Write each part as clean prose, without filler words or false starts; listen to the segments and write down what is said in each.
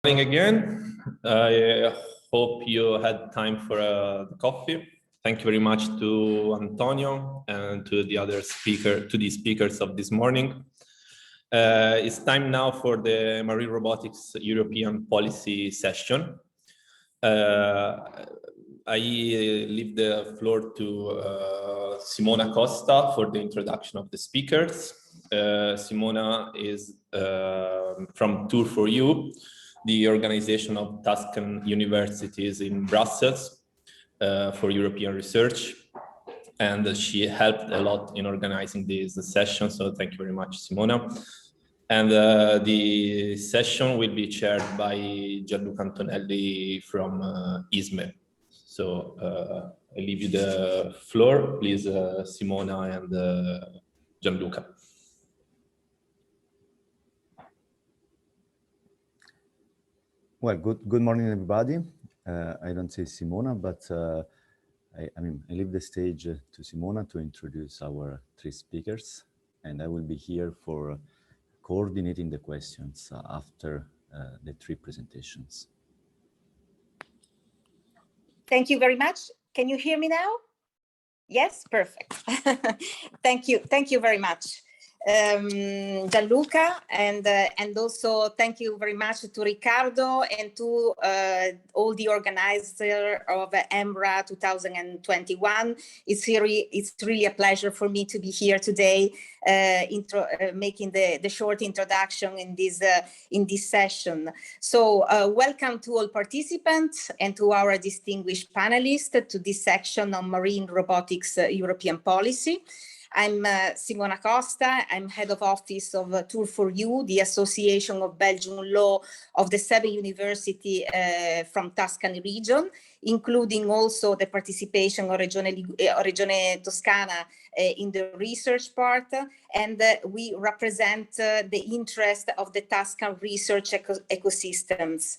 Morning again. I hope you had time for the coffee. Thank you very much to Antonio and to the speakers of this morning. It's time now for the Marine Robotics European Policy session. I leave the floor to Simona Costa for the introduction of the speakers. Simona is from Tour4U, the organization of Tuscan universities in Brussels for European research. And she helped a lot in organizing this session. So thank you very much, Simona. And the session will be chaired by Gianluca Antonelli from ISME. So I leave you the floor, please, Simona and Gianluca. Well, good morning, everybody. I don't say Simona, but I leave the stage to Simona to introduce our three speakers, and I will be here for coordinating the questions after the three presentations. Thank you very much. Can you hear me now? Yes, perfect. Thank you very much, Gianluca, and also thank you very much to Riccardo and to all the organizers of EMRA 2021. It's really a pleasure for me to be here today, making the short introduction in this session. So welcome to all participants and to our distinguished panelists to this section on marine robotics European policy. I'm Simona Costa. I'm head of office of Tour4U, the Association of Belgian Law of the 7 universities from Tuscany region, including also the participation of Regione Toscana in the research part. And we represent the interest of the Tuscan research ecosystems.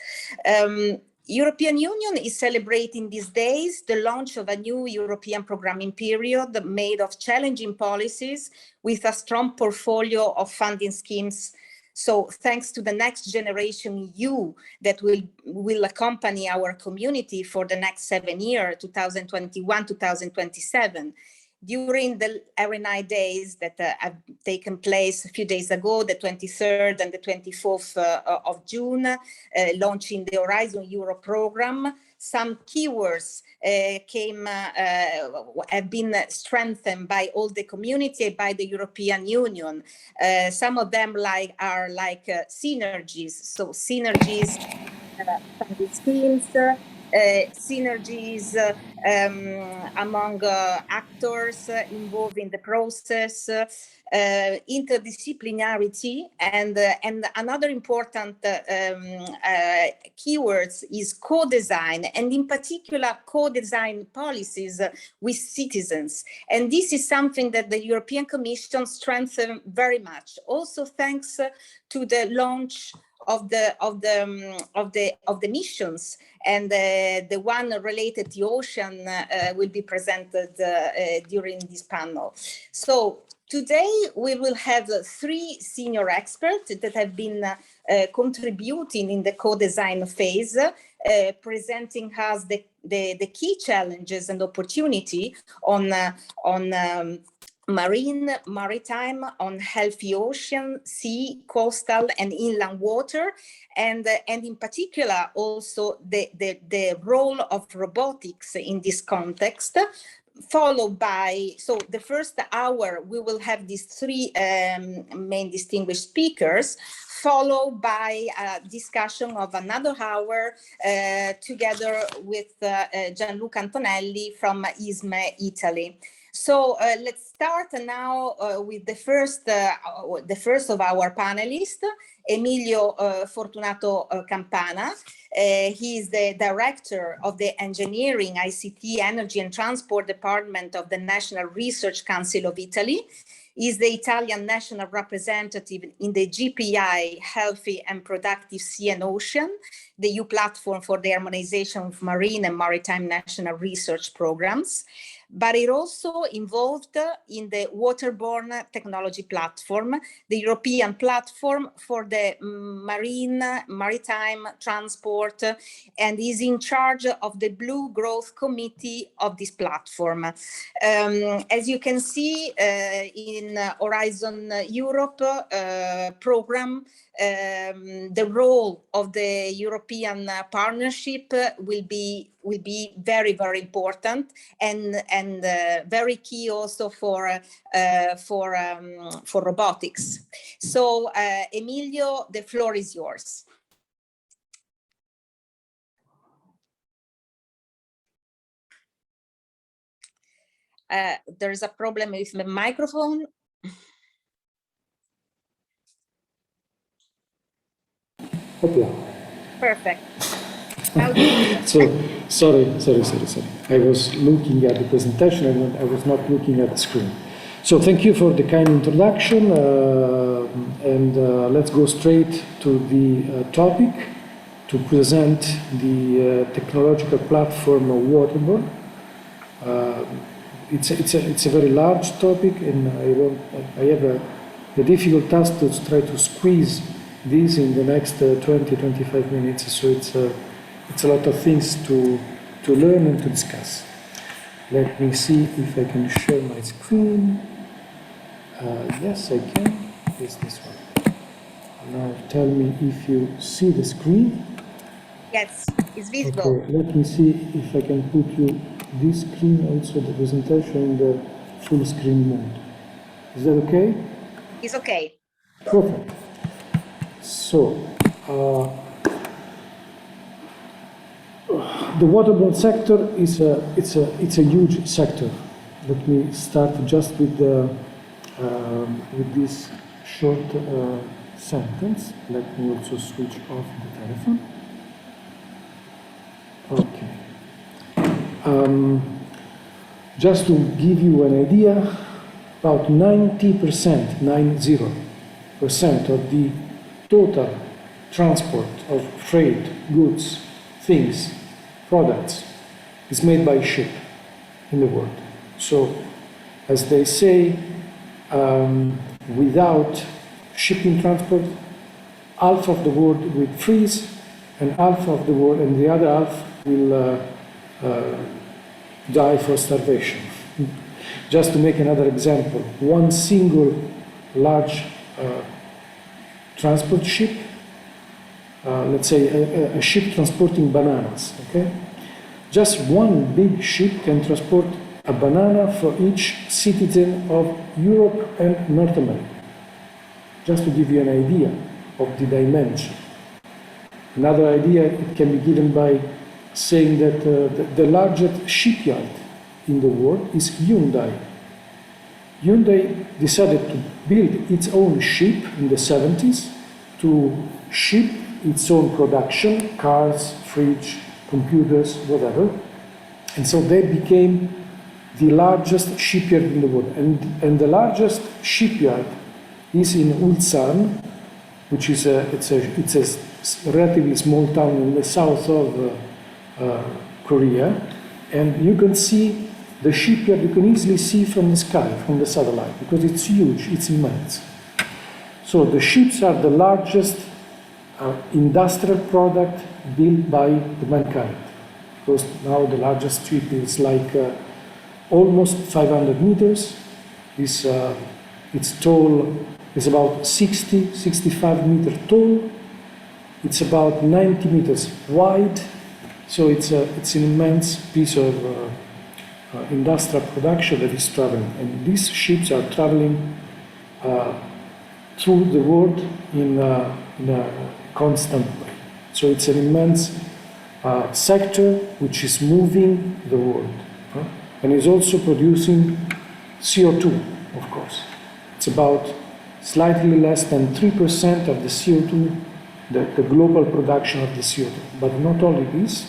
European Union is celebrating these days the launch of a new European programming period made of challenging policies with a strong portfolio of funding schemes. So thanks to the Next Generation EU that will accompany our community for the next 7 years, 2021-2027. During the ERA9 days that have taken place a few days ago, the 23rd and the 24th of June, launching the Horizon Europe program, some keywords have been strengthened by all the community, by the European Union. Some of them are synergies. So synergies, funding schemes, synergies among actors involved in the process, interdisciplinarity, and another important keywords is co-design, and in particular co-design policies with citizens. And this is something that the European Commission strengthened very much, also thanks to the launch of the missions, and the one related to ocean will be presented during this panel. So today we will have 3 senior experts that have been contributing in the co-design phase, presenting us the key challenges and opportunity on marine, maritime, on healthy ocean, sea, coastal, and inland water, and in particular also the role of robotics in this context. Followed by, so the first hour, we will have these 3 main distinguished speakers, followed by a discussion of another hour together with Gianluca Antonelli from ISME, Italy. So let's start now with the first of our panelists, Emilio Fortunato Campana. He is the director of the Engineering, ICT, Energy and Transport Department of the National Research Council of Italy. He is the Italian national representative in the GPI, Healthy and Productive Sea and Ocean, the EU platform for the harmonization of marine and maritime national research programs. but it also involved in the Waterborne technology platform, the European platform for the maritime transport, and is in charge of the Blue Growth Committee of this platform. As you can see in Horizon Europe program, the role of the European partnership will be very, very important and very key also for robotics. So Emilio, the floor is yours. There is a problem with the microphone. Okay. Perfect. So, sorry. I was looking at the presentation and I was not looking at the screen. So thank you for the kind introduction and let's go straight to the topic to present the technological platform of Waterborne. It's a very large topic and I have the difficult task to try to squeeze this in the next 20-25 minutes, so it's a lot of things to learn and to discuss. Let me see if I can share my screen. Yes, I can. It's this one. Now tell me if you see the screen. Yes, it's visible. Okay, let me see if I can put you this screen, also the presentation in the full screen mode. Is that okay? It's okay. Perfect. So, the waterborne sector is a huge sector. Let me start just with this short sentence. Let me also switch off the telephone. Okay. Just to give you an idea, about 90% of the total transport of freight, goods, things, products is made by ship in the world. So, as they say, without shipping transport, half of the world will freeze, and half of the world, and the other half will die for starvation. Just to make another example, one single large transport ship, let's say a ship transporting bananas, okay? Just one big ship can transport a banana for each citizen of Europe and North America. Just to give you an idea of the dimension. Another idea it can be given by saying that the largest shipyard in the world is Hyundai. Hyundai decided to build its own ship in the 70s to ship its own production, cars, fridge, computers, whatever. And so they became the largest shipyard in the world. And the largest shipyard is in Ulsan, which is it's a relatively small town in the south of Korea. And you can see the shipyard, you can easily see from the sky, from the satellite, because it's huge, it's immense. So the ships are the largest industrial product built by the mankind. Because now the largest ship is like almost 500 meters. It's tall, it's about 65 meters tall. It's about 90 meters wide. So it's an immense piece of industrial production that is traveling, and these ships are traveling through the world in a constant way. So it's an immense sector which is moving the world, and is also producing CO2, of course. It's about slightly less than 3% of the CO2, the global production of the CO2. But not only this,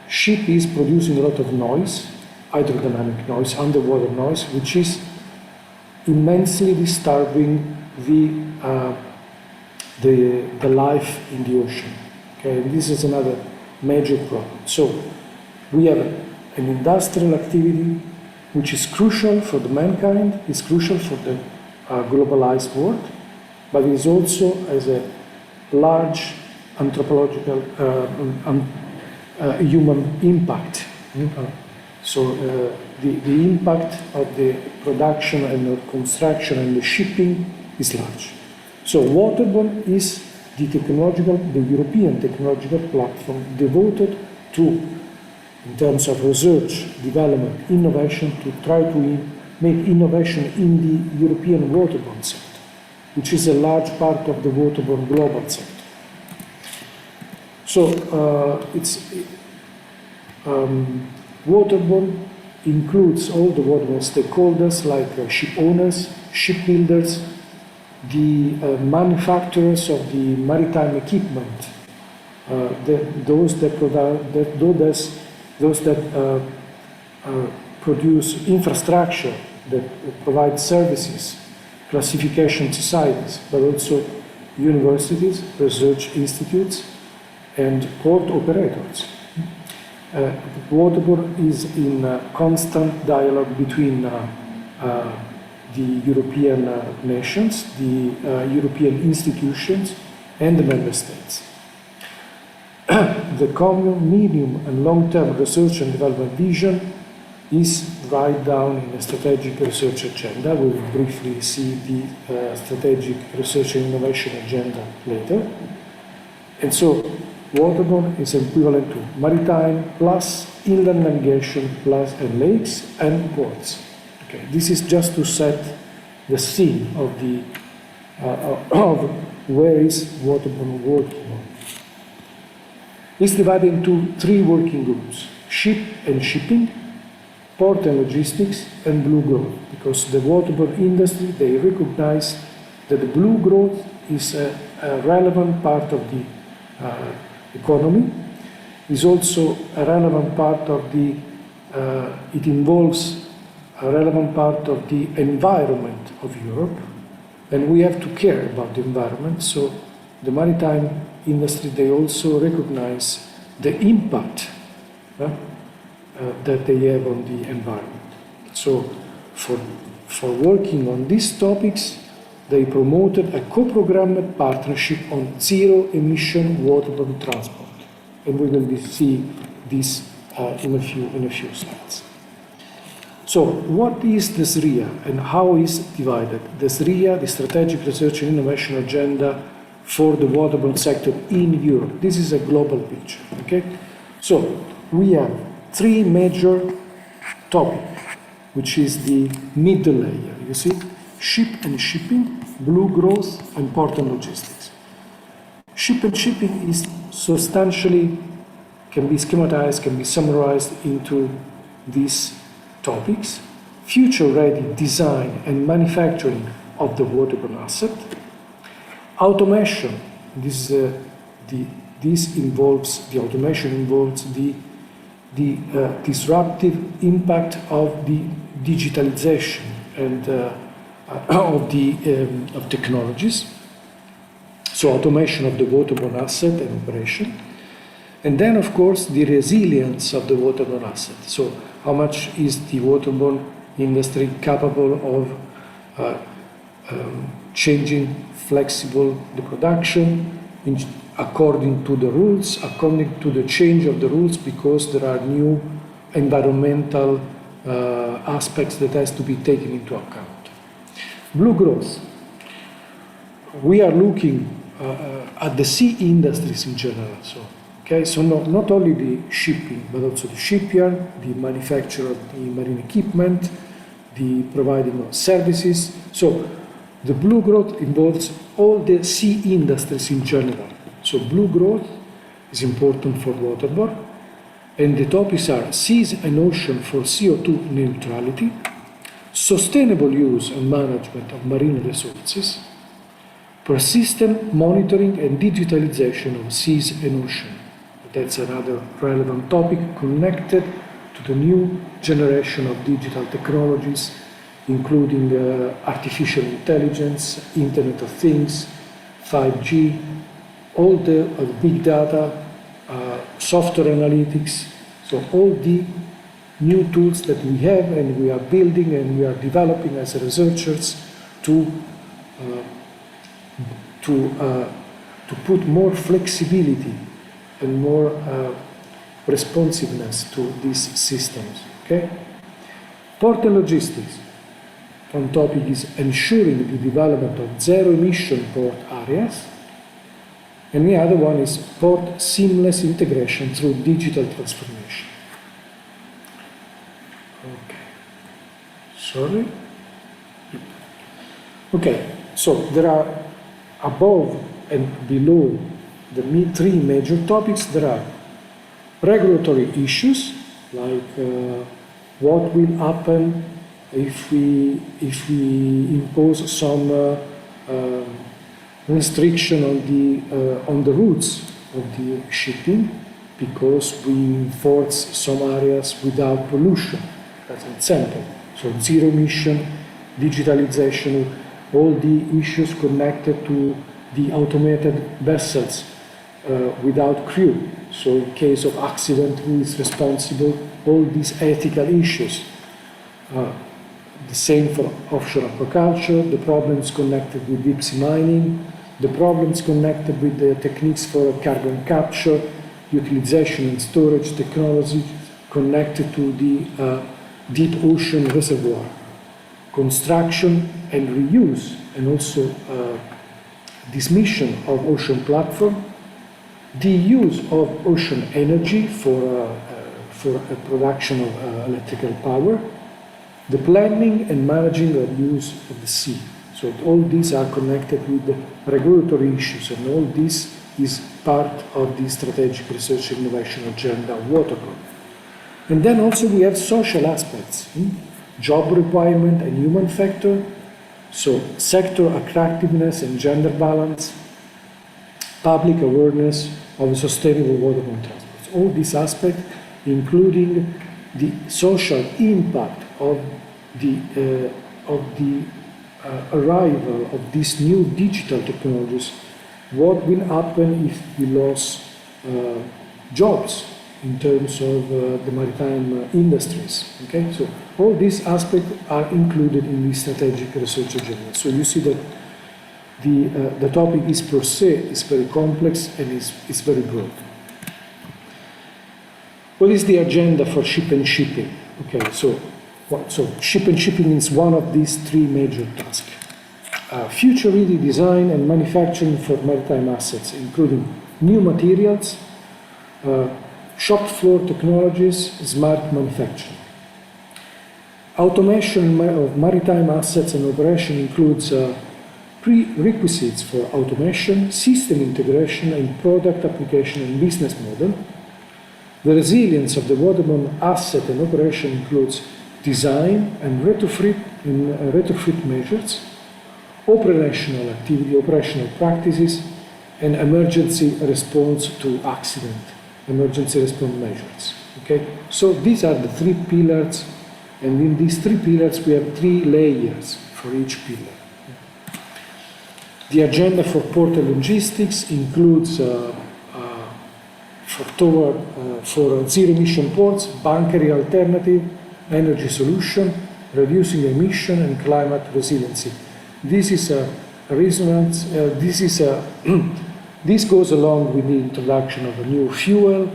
ship is producing a lot of noise, hydrodynamic noise, underwater noise, which is immensely disturbing the life in the ocean. Okay, and this is another major problem. So we have an industrial activity which is crucial for the mankind, is crucial for the globalized world, but it is also as a large anthropological human impact. So the impact of the production and the construction and the shipping is large. So Waterborne is the European technological platform devoted to, in terms of research, development, innovation, to try to make innovation in the European waterborne sector, which is a large part of the waterborne global sector. So Waterborne includes all the waterborne stakeholders like ship owners, shipbuilders, the manufacturers of the maritime equipment, those that produce infrastructure, that provide services, classification societies, but also universities, research institutes, and port operators. Waterborne is in constant dialogue between the European nations, the European institutions, and the member states. The common medium and long-term research and development vision is right down in the strategic research agenda. We will briefly see the strategic research and innovation agenda later. And so Waterborne is equivalent to maritime plus inland navigation plus and lakes and ports. Okay, this is just to set the scene of the of where is Waterborne working on. It's divided into 3 working groups: ship and shipping, port and logistics, and blue growth. Because the waterborne industry, they recognize that the blue growth is a relevant part of the economy, is also a relevant part of the, it involves a relevant part of the environment of Europe, and we have to care about the environment. So the maritime industry, they also recognize the impact that they have on the environment. So for working on these topics, they promoted a co-programmed partnership on zero-emission waterborne transport, and we will see this in a few slides. So, what is the SRIA and how is it divided? The SRIA, the Strategic Research and Innovation Agenda for the waterborne sector in Europe. This is a global picture. Okay, so we have 3 major topics, which is the middle layer. You see. Ship and shipping, blue growth, and port and logistics. Ship and shipping is substantially, can be schematized, can be summarized into these topics: future-ready design and manufacturing of the waterborne asset. Automation, automation involves the disruptive impact of the digitalization and of technologies, so automation of the waterborne asset and operation, and then of course the resilience of the waterborne asset. So how much is the waterborne industry capable of changing flexible the production according to the rules, according to the change of the rules, because there are new environmental aspects that has to be taken into account. Blue growth. We are looking at the sea industries in general. So not only the shipping, but also the shipyard, the manufacture of the marine equipment, the providing of services. So the blue growth involves all the sea industries in general. So blue growth is important for waterborne, and the topics are seas and ocean for CO2 neutrality, sustainable use and management of marine resources, persistent monitoring and digitalization of seas and ocean. That's another relevant topic connected to the new generation of digital technologies, including artificial intelligence, Internet of Things, 5G, all the big data, software analytics, so all the new tools that we have and we are building and we are developing as researchers to put more flexibility and more responsiveness to these systems. Okay? Port and logistics. One topic is ensuring the development of zero-emission port areas, and the other one is port seamless integration through digital transformation. Okay. Sorry. Okay, so there are above and below the three major topics, there are regulatory issues, like what will happen if we impose some restriction on the routes of the shipping, because we enforce some areas without pollution. That's an example. So zero emission, digitalization, all the issues connected to the automated vessels without crew. So in case of accident, who is responsible? All these ethical issues. The same for offshore aquaculture, the problems connected with deep sea mining, the problems connected with the techniques for carbon capture, utilization and storage technology connected to the deep ocean reservoir, construction and reuse, and also dismission of ocean platform, the use of ocean energy for a production of electrical power, the planning and managing of use of the sea. So all these are connected with the regulatory issues, and all this is part of the strategic research and innovation agenda of Waterborne. And then also we have social aspects, job requirement and human factor, so sector attractiveness and gender balance, public awareness of sustainable waterborne transport. All these aspects, including the social impact of the arrival of these new digital technologies. What will happen if we lose jobs in terms of the maritime industries? Okay, so all these aspects are included in the strategic research agenda. So you see that the topic is per se is very complex and is very broad. What is the agenda for ship and shipping? Okay, so ship and shipping is one of these three major tasks. Future-ready design and manufacturing for maritime assets, including new materials, shop floor technologies, smart manufacturing. Automation of maritime assets and operation includes prerequisites for automation, system integration, and product application and business model. The resilience of the waterborne asset and operation includes design and retrofit measures, operational activity, operational practices, and emergency response to accident, emergency response measures. Okay, so these are the three pillars, and in these three pillars we have three layers for each pillar. The agenda for port and logistics includes for zero-emission ports, bunkering alternative, energy solution, reducing emission, and climate resiliency. This is a resonance. This goes along with the introduction of a new fuel,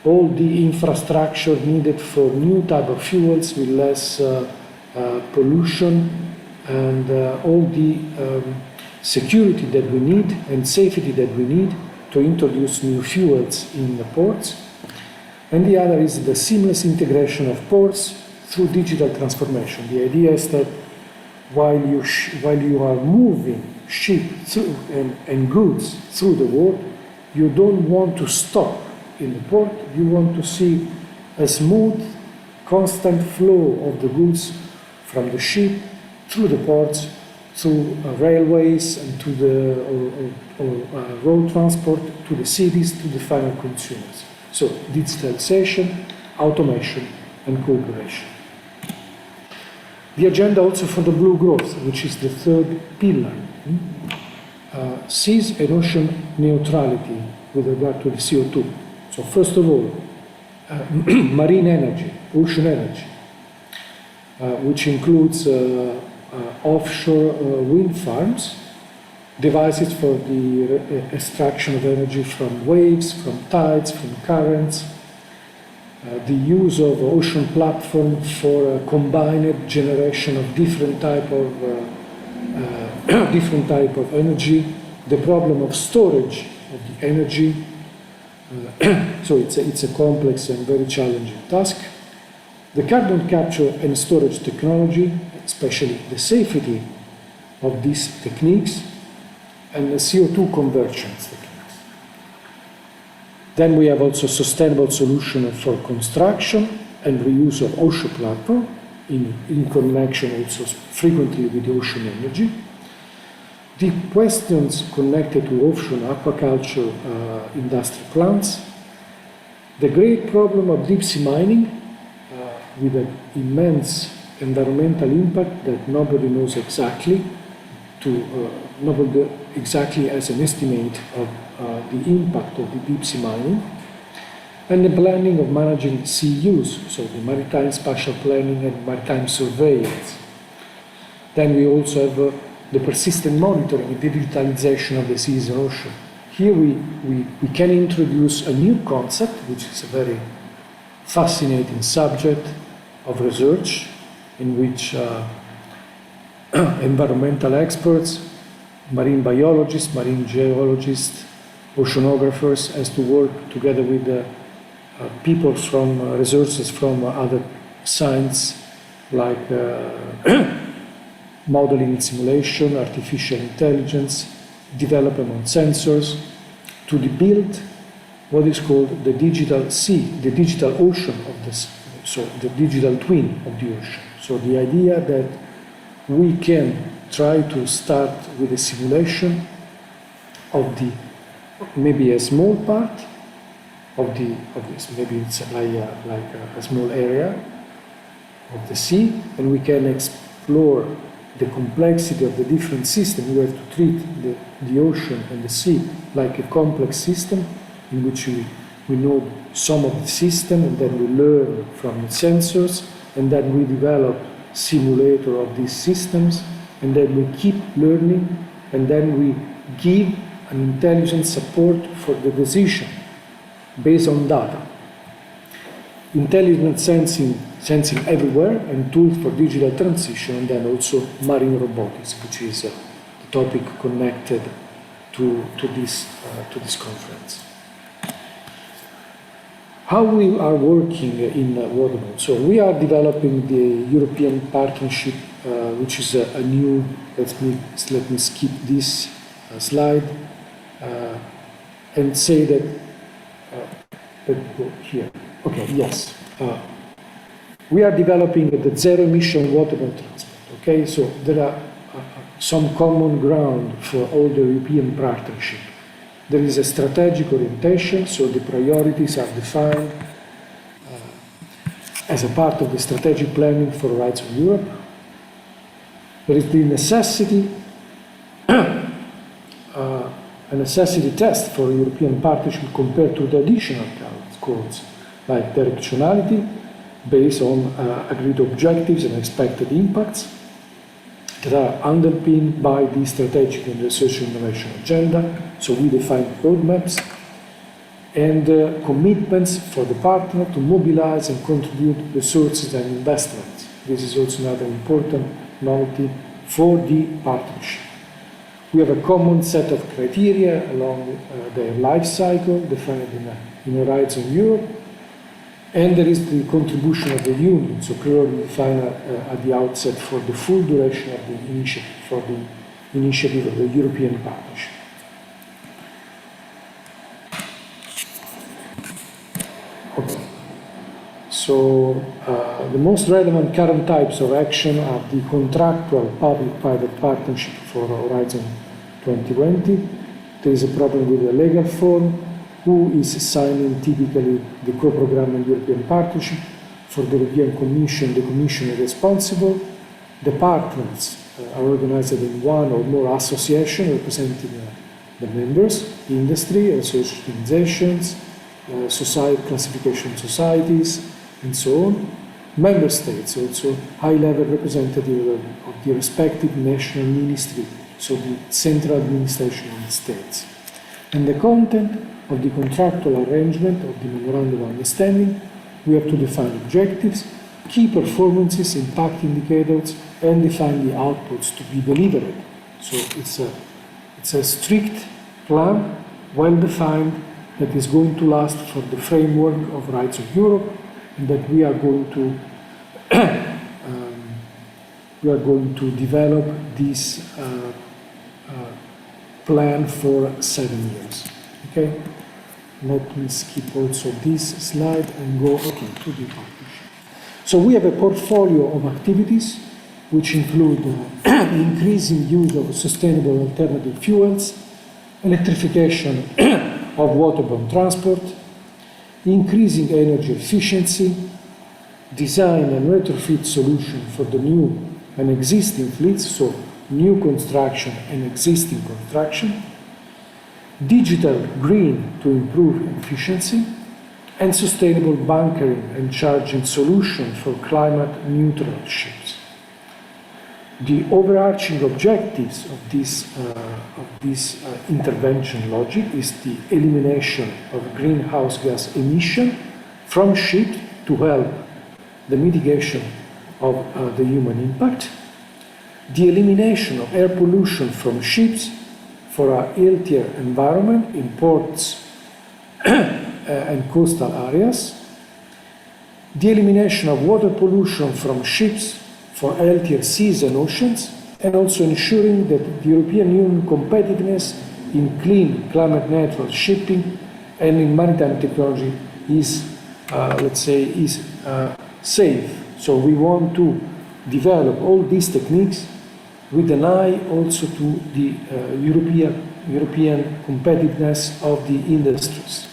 all the infrastructure needed for new type of fuels with less pollution, and all the security that we need and safety that we need to introduce new fuels in the ports. And the other is the seamless integration of ports through digital transformation. The idea is that while you are moving ship through and goods through the world, you don't want to stop in the port. You want to see a smooth, constant flow of the goods from the ship through the ports, through railways and to the road transport, to the cities, to the final consumers. So digitalization, automation, and cooperation. The agenda also for the blue growth, which is the third pillar. Seas and ocean neutrality with regard to the CO2. So first of all, marine energy, ocean energy, which includes offshore wind farms, devices for the extraction of energy from waves, from tides, from currents, the use of ocean platform for a combined generation of different type of energy, the problem of storage of the energy. So it's a complex and very challenging task. The carbon capture and storage technology, especially the safety of these techniques, and the CO2 conversions techniques. Then we have also sustainable solution for construction and reuse of ocean platform in connection also frequently with ocean energy. The questions connected to offshore aquaculture industry plants. The great problem of deep sea mining with an immense environmental impact that nobody knows exactly, nobody exactly has an estimate of the impact of the deep sea mining, and the planning of managing sea use, so the maritime spatial planning and maritime surveillance. Then we also have the persistent monitoring and digitalization of the seas and ocean. Here we can introduce a new concept, which is a very fascinating subject of research, in which environmental experts, marine biologists, marine geologists, oceanographers has to work together with people from researchers from other science, like modeling and simulation, artificial intelligence, development on sensors, to build what is called the digital sea, the digital ocean of this, so the digital twin of the ocean. So the idea that we can try to start with a simulation of the, maybe a small part of this, maybe it's like a small area of the sea, and we can explore the complexity of the different systems. We have to treat the ocean and the sea like a complex system in which we know some of the system, and then we learn from the sensors, and then we develop simulator of these systems, and then we keep learning, and then we give an intelligent support for the decision based on data. Intelligent sensing everywhere, and tools for digital transition, and then also marine robotics, which is the topic connected to this conference. How we are working in Waterborne? So we are developing the European partnership, which is a new. Let me skip this slide and say that. Let's go here. Okay. Yes. We are developing the zero-emission waterborne transport. Okay. So there are some common ground for all the European partnership. There is a strategic orientation, so the priorities are defined as a part of the strategic planning for Horizon Europe. There is the necessity, a necessity test for European partnership compared to the additional codes, like directionality, based on agreed objectives and expected impacts, that are underpinned by the strategic and research and innovation agenda. So we define roadmaps and commitments for the partner to mobilize and contribute resources and investments. This is also another important novelty for the partnership. We have a common set of criteria along their life cycle defined in Horizon Europe, and there is the contribution of the Union, so clearly defined at the outset for the full duration of the initiative, for the initiative of the European partnership. Okay. So the most relevant current types of action are the contractual public-private partnership for Horizon 2020. There is a problem with the legal form. Who is signing typically the co-program and European partnership? For the European Commission, the Commission is responsible. The partners are organized in one or more associations representing the members, industry, research organizations, classification societies, and so on. Member states also, high-level representative of the respective national ministry, so the central administration of the states. And the content of the contractual arrangement of the Memorandum of Understanding, we have to define objectives, key performances, impact indicators, and define the outputs to be delivered. So it's a strict plan, well-defined, that is going to last for the framework of rights of Europe, and that we are going to develop this plan for 7 years. Okay, let me skip also this slide and go to the partnership. So we have a portfolio of activities which include increasing use of sustainable alternative fuels, electrification of waterborne transport, increasing energy efficiency, design and retrofit solution for the new and existing fleets, so new construction and existing construction, digital green to improve efficiency, and sustainable bunkering and charging solution for climate neutral ships. The overarching objectives of this intervention logic is the elimination of greenhouse gas emission from ships to help the mitigation of the human impact, the elimination of air pollution from ships for a healthier environment in ports and coastal areas, the elimination of water pollution from ships for healthier seas and oceans, and also ensuring that the European Union competitiveness in clean, climate-neutral shipping and in maritime technology is, safe. So we want to develop all these techniques with an eye also to the European competitiveness of the industries.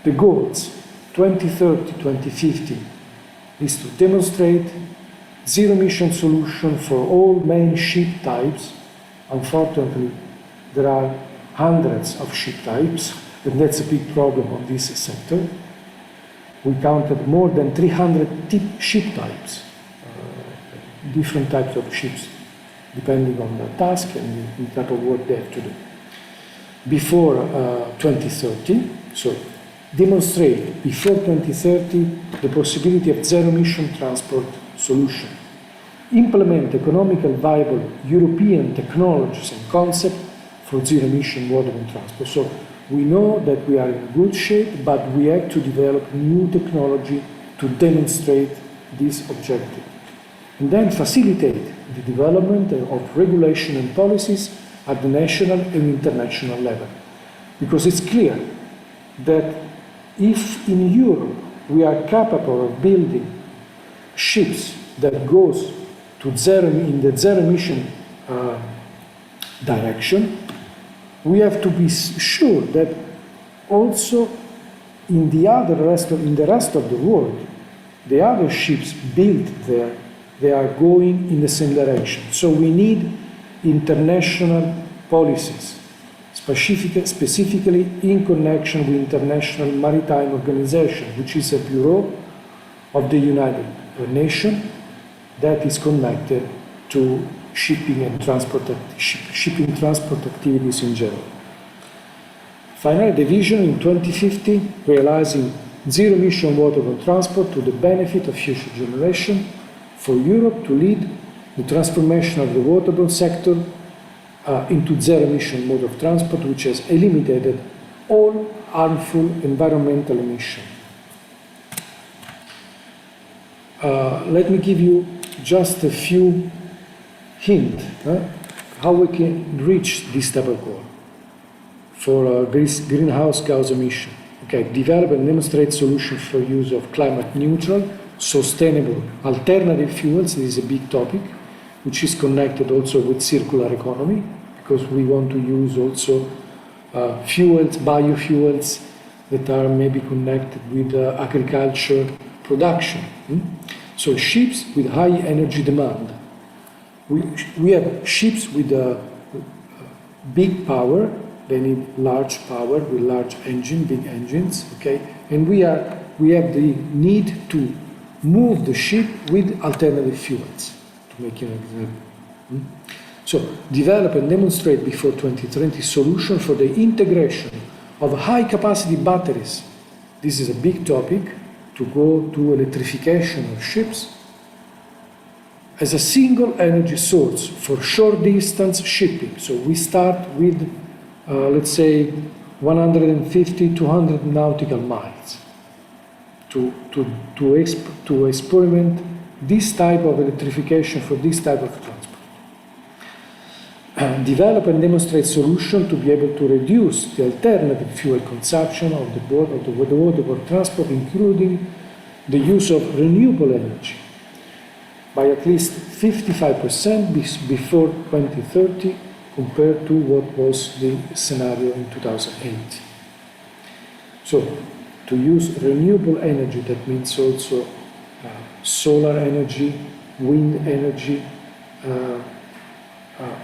The goals 2030-2050 is to demonstrate zero-emission solution for all main ship types. Unfortunately, there are hundreds of ship types, and that's a big problem on this sector. We counted more than 300 ship types, different types of ships, depending on the task and the type of work they have to do. Before 2030, so demonstrate before 2030 the possibility of zero-emission transport solution. Implement economical viable European technologies and concepts for zero-emission waterborne transport. So we know that we are in good shape, but we have to develop new technology to demonstrate this objective. And then facilitate the development of regulation and policies at the national and international level. Because it's clear that if in Europe we are capable of building ships that goes to zero in the zero-emission direction, we have to be sure that also in the rest of the world, the other ships built there, they are going in the same direction. So we need international policies, specifically in connection with International Maritime Organization, which is a bureau of the United Nations that is connected to shipping and transport activities in general. Finally, the vision in 2050, realizing zero-emission waterborne transport to the benefit of future generations, for Europe to lead the transformation of the waterborne sector into zero-emission mode of transport, which has eliminated all harmful environmental emissions. Let me give you just a few hints how we can reach this type of goal for greenhouse gas emission. Okay, develop and demonstrate solutions for use of climate neutral, sustainable alternative fuels. This is a big topic, which is connected also with circular economy, because we want to use also fuels, biofuels that are maybe connected with agriculture production. So ships with high energy demand. We have ships with big power They need large power with large engine, big engines, okay? And we have the need to move the ship with alternative fuels, to make an example. So develop and demonstrate before 2030 solution for the integration of high-capacity batteries. This is a big topic, to go to electrification of ships as a single energy source for short-distance shipping. So we start with, let's say, 150, 200 nautical miles to experiment this type of electrification for this type of transport. Develop and demonstrate solution to be able to reduce the alternative fuel consumption of the waterborne transport, including the use of renewable energy by at least 55% before 2030 compared to what was the scenario in 2008. So to use renewable energy, that means also solar energy, wind energy,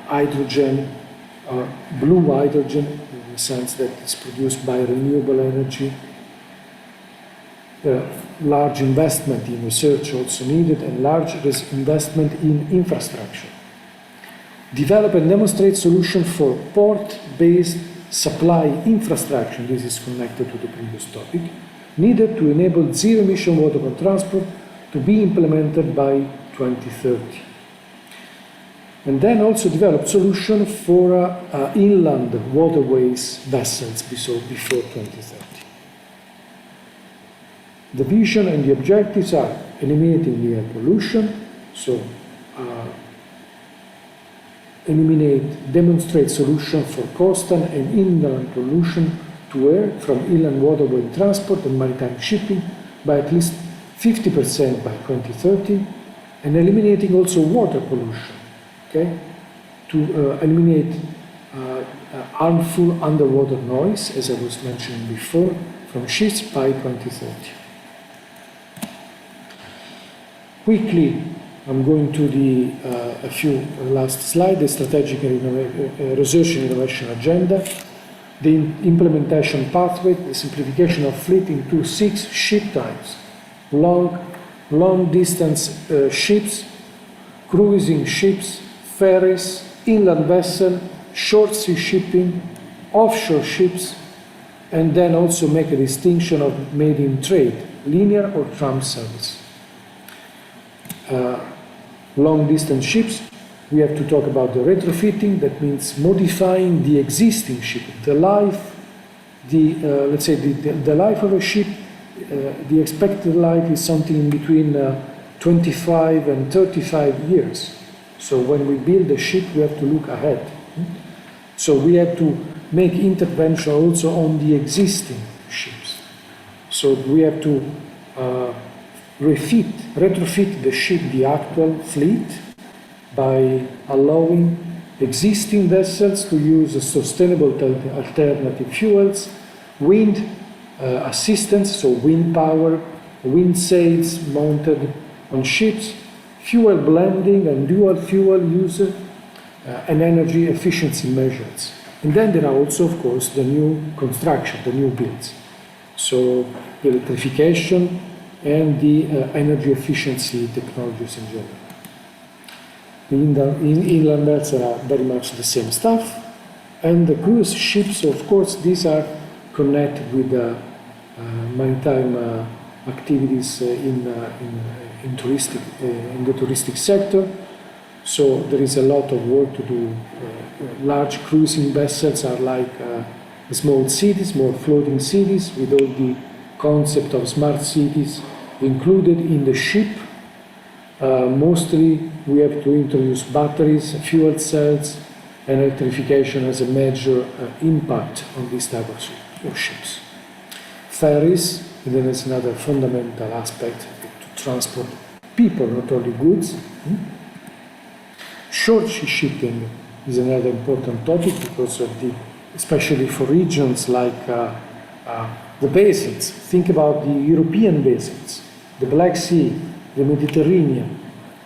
hydrogen, blue hydrogen, in the sense that it's produced by renewable energy. Large investment in research also needed, and large investment in infrastructure. Develop and demonstrate solution for port-based supply infrastructure, this is connected to the previous topic, needed to enable zero-emission waterborne transport to be implemented by 2030. And then also develop solution for inland waterways vessels before 2030. The vision and the objectives are eliminating the air pollution, so demonstrate solution for coastal and inland pollution to air from inland waterway transport and maritime shipping by at least 50% by 2030, and eliminating also water pollution, okay? To eliminate harmful underwater noise, as I was mentioning before, from ships by 2030. Quickly, I'm going to a few last slides, the strategic research and innovation agenda, the implementation pathway, the simplification of fleet into 6 ship types: long distance ships, cruising ships, ferries, inland vessel, short sea shipping, offshore ships, and then also make a distinction of made in trade, linear or tram service. Long distance ships, we have to talk about the retrofitting, that means modifying the existing ship. The life, let's say the life of a ship, the expected life is something in between 25 and 35 years. So when we build a ship, we have to look ahead. So we have to make intervention also on the existing ships. So we have to retrofit the ship, the actual fleet, by allowing existing vessels to use sustainable alternative fuels, wind assistance, so wind power, wind sails mounted on ships, fuel blending and dual fuel use, and energy efficiency measures. And then there are also, of course, the new construction, the new builds. So the electrification and the energy efficiency technologies in general. The inland vessels are very much the same stuff. And the cruise ships, of course, these are connected with the maritime activities in the touristic sector. So there is a lot of work to do. Large cruising vessels are like small cities, more floating cities, with all the concept of smart cities included in the ship. Mostly we have to introduce batteries, fuel cells, and electrification as a major impact on this type of ships. Ferries, and then it's another fundamental aspect to transport people, not only goods. Short sea shipping is another important topic because of especially for regions like the basins. Think about the European basins, the Black Sea, the Mediterranean,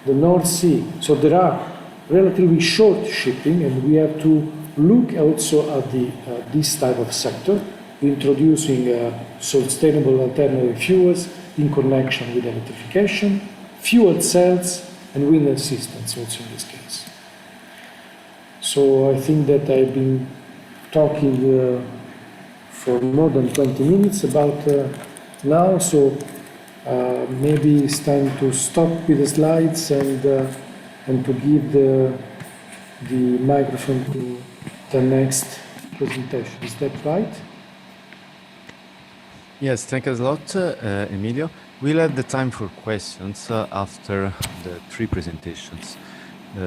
the North Sea. So there are relatively short shipping, and we have to look also at this type of sector, introducing sustainable alternative fuels in connection with electrification, fuel cells, and wind assistance also in this case. So I think that I've been talking for more than 20 minutes about now, so maybe it's time to stop with the slides and to give the microphone to the next presentation. Is that right? Yes, thank you a lot, Emilio. We'll have the time for questions after the three presentations.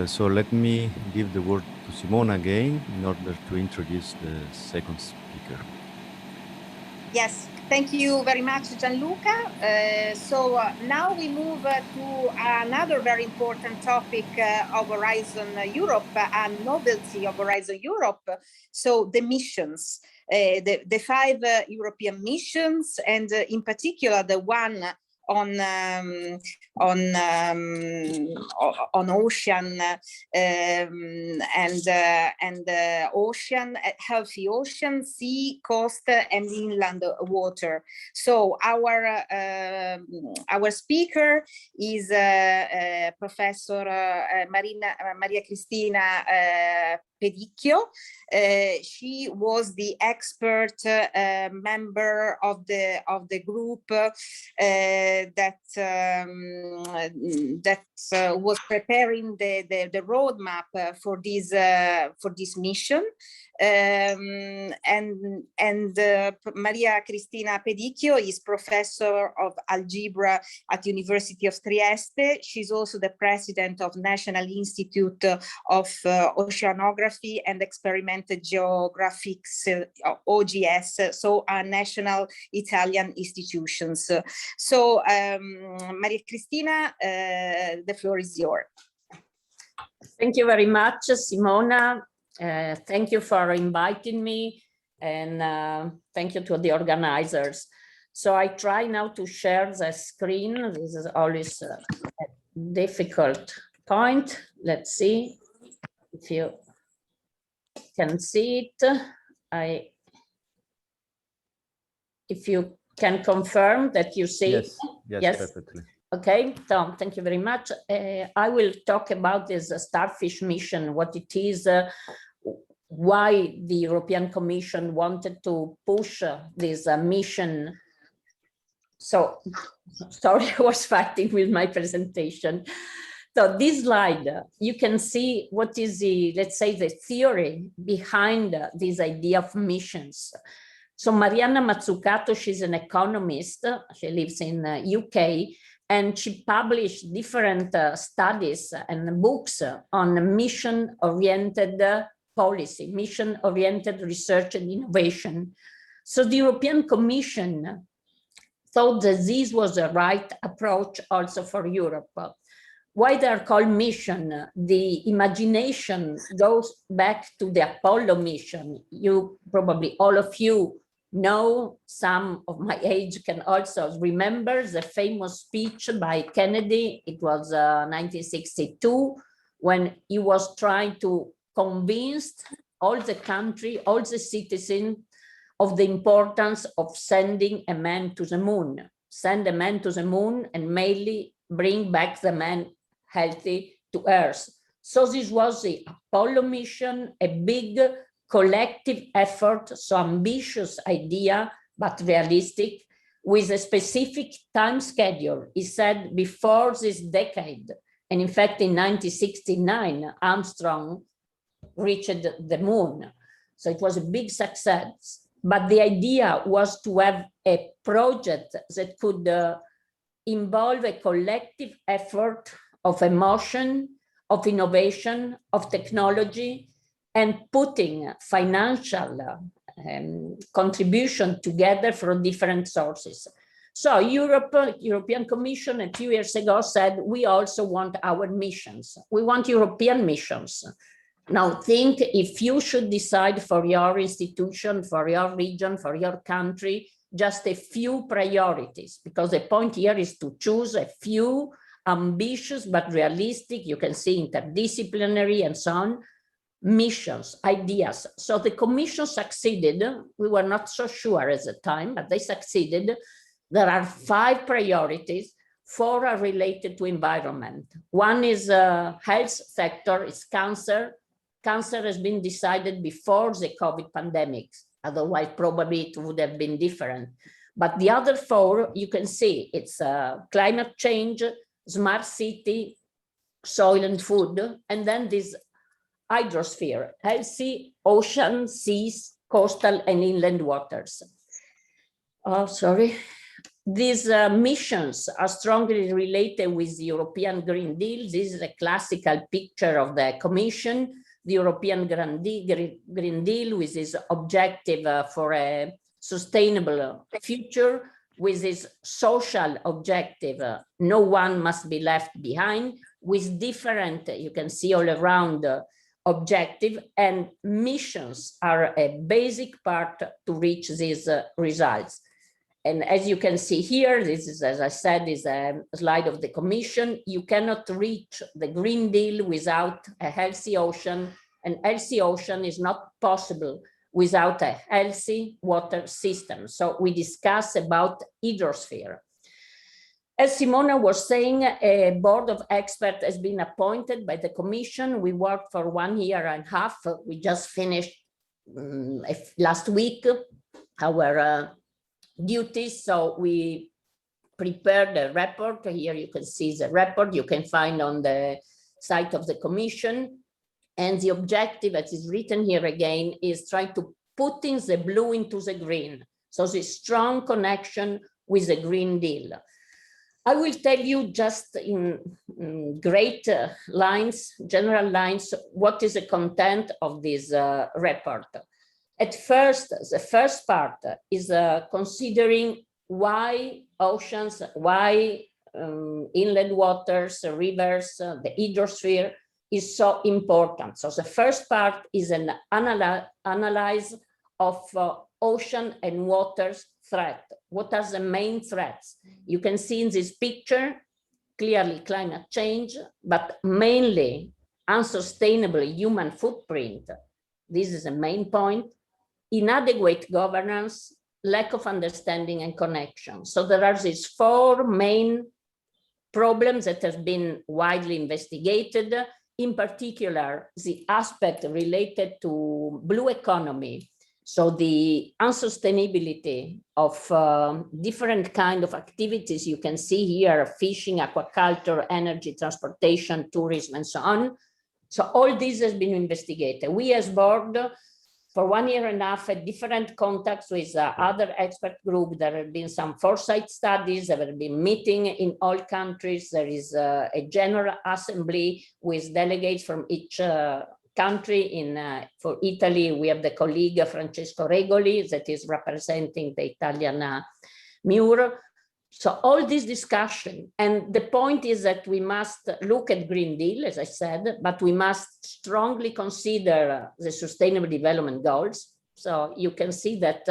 So let me give the word to Simona again in order to introduce the second speaker. Yes, thank you very much, Gianluca. So now we move to another very important topic of Horizon Europe, a novelty of Horizon Europe. So the missions, the 5 European missions, and in particular the one on ocean and ocean, healthy ocean, sea, coast, and inland water. So our speaker is Professor Maria Cristina Pedicchio. She was the expert member of the group that was preparing the roadmap for this mission. Maria Cristina Pedicchio is professor of algebra at University of Trieste. She's also the president of National Institute of Oceanography and Experimental Geographics, OGS, so national Italian institutions. So Maria Cristina, the floor is yours. Thank you very much, Simona. Thank you for inviting me, and thank you to the organizers. So I try now to share the screen. This is always a difficult point. Let's see if you can see it. If you can confirm that you see it. Yes, perfectly. Okay, Tom, thank you very much. I will talk about this starfish mission, what it is, why the European Commission wanted to push this mission. So, sorry, I was fighting with my presentation. So this slide, you can see what is the, let's say, the theory behind this idea of missions. So Marianna Mazzucato, she's an economist. She lives in UK, and she published different studies and books on mission-oriented policy, mission-oriented research and innovation. So the European Commission thought that this was the right approach also for Europe. Why they are called mission? The imagination goes back to the Apollo mission. You probably, all of you, know, some of my age can also remember the famous speech by Kennedy. It was 1962, when he was trying to convince all the country, all the citizens of the importance of sending a man to the moon. Send a man to the moon and mainly bring back the man healthy to Earth. So this was the Apollo mission, a big collective effort, so ambitious idea, but realistic, with a specific time schedule. He said before this decade, and in fact in 1969, Armstrong reached the moon. So it was a big success. But the idea was to have a project that could involve a collective effort of emotion, of innovation, of technology, and putting financial contribution together from different sources. So European Commission a few years ago said, we also want our missions. We want European missions. Now think if you should decide for your institution, for your region, for your country, just a few priorities, because the point here is to choose a few ambitious but realistic, you can see interdisciplinary and so on, missions, ideas. So the Commission succeeded. We were not so sure at the time, but they succeeded. There are 5 priorities. 4 are related to environment. One is health sector, it's cancer. Cancer has been decided before the COVID pandemic. Otherwise, probably it would have been different. But the other 4, you can see, it's climate change, smart city, soil and food, and then this hydrosphere, healthy ocean, seas, coastal and inland waters. Oh, sorry. These missions are strongly related with the European Green Deal. This is a classical picture of the Commission, the European Green Deal with its objective for a sustainable future, with its social objective, no one must be left behind, with different, you can see all around, objective, and missions are a basic part to reach these results. And as you can see here, this is, as I said, is a slide of the Commission. You cannot reach the Green Deal without a healthy ocean, and healthy ocean is not possible without a healthy water system. So we discuss about hydrosphere. As Simona was saying, a board of experts has been appointed by the Commission. We worked for 1.5 years. We just finished last week our duties. So we prepared a report. Here you can see the report you can find on the site of the Commission. And the objective, that is written here again, is try to put in the blue into the green. So the strong connection with the Green Deal. I will tell you just in great lines, general lines, what is the content of this report. At first, the first part is considering why oceans, why inland waters, rivers, the hydrosphere is so important. So the first part is an analysis of ocean and waters threat. What are the main threats? You can see in this picture, clearly climate change, but mainly unsustainable human footprint. This is a main point. Inadequate governance, lack of understanding and connection. So there are these 4 main problems that have been widely investigated. In particular, the aspect related to blue economy. So the unsustainability of different kind of activities you can see here, fishing, aquaculture, energy, transportation, tourism, and so on. So all this has been investigated. We as board, for 1.5 years, had different contacts with other expert groups. There have been some foresight studies. There have been meetings in all countries. There is a general assembly with delegates from each country. For Italy, we have the colleague Francesco Regoli that is representing the Italian MARE. So all this discussion, and the point is that we must look at Green Deal, as I said, but we must strongly consider the Sustainable Development Goals. So you can see that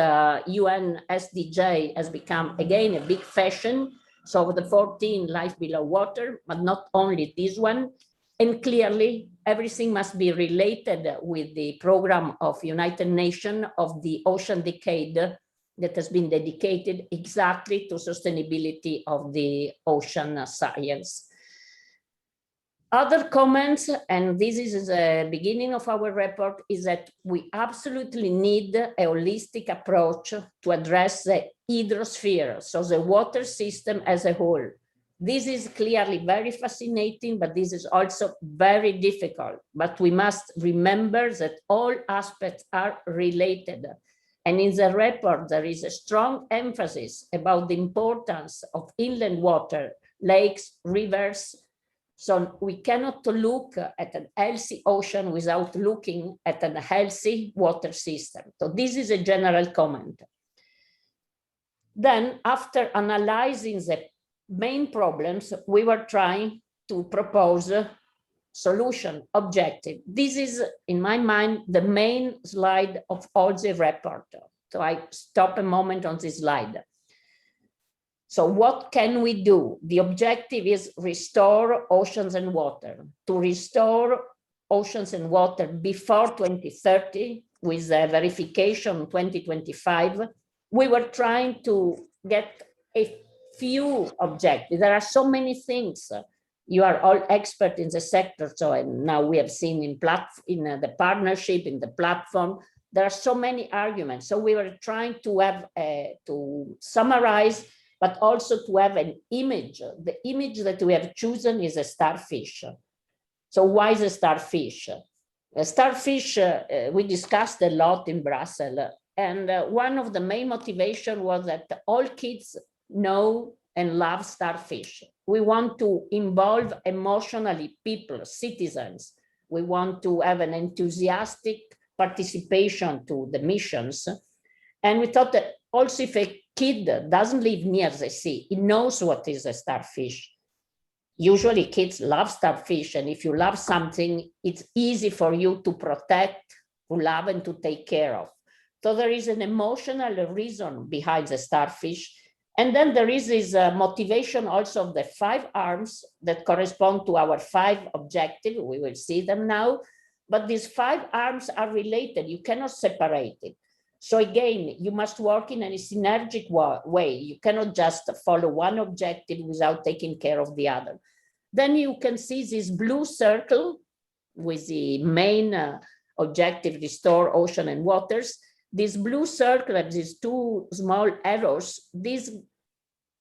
UN SDG has become, again, a big fashion. So the 14, life below water, but not only this one. And clearly, everything must be related with the program of United Nations of the Ocean Decade that has been dedicated exactly to sustainability of the ocean science. Other comments, and this is the beginning of our report, is that we absolutely need a holistic approach to address the hydrosphere, so the water system as a whole. This is clearly very fascinating, but this is also very difficult. But we must remember that all aspects are related. And in the report, there is a strong emphasis about the importance of inland water, lakes, rivers. So we cannot look at an healthy ocean without looking at a healthy water system. So this is a general comment. Then after analyzing the main problems, we were trying to propose solution, objective. This is, in my mind, the main slide of all the report. So I stop a moment on this slide. So what can we do? The objective is restore oceans and water. To restore, oceans and water before 2030 with verification 2025, we were trying to get a few objectives. There are so many things. You are all expert in the sector, so and now we have seen in the partnership, in the platform, there are so many arguments. So we were trying to have to summarize, but also to have an image. The image that we have chosen is a starfish. So why is a starfish? A starfish, we discussed a lot in Brussels, and one of the main motivation was that all kids know and love starfish. We want to involve emotionally people, citizens. We want to have an enthusiastic participation to the missions. And we thought that also if a kid doesn't live near the sea, he knows what is a starfish. Usually kids love starfish, and if you love something, it's easy for you to protect, to love, and to take care of. So there is an emotional reason behind the starfish. And then there is this motivation also of the 5 arms that correspond to our 5 objectives. We will see them now, but these 5 arms are related. You cannot separate it. So again, you must work in a synergic way. You cannot just follow one objective without taking care of the other. Then you can see this blue circle with the main objective, restore ocean and waters. This blue circle and these 2 small arrows, this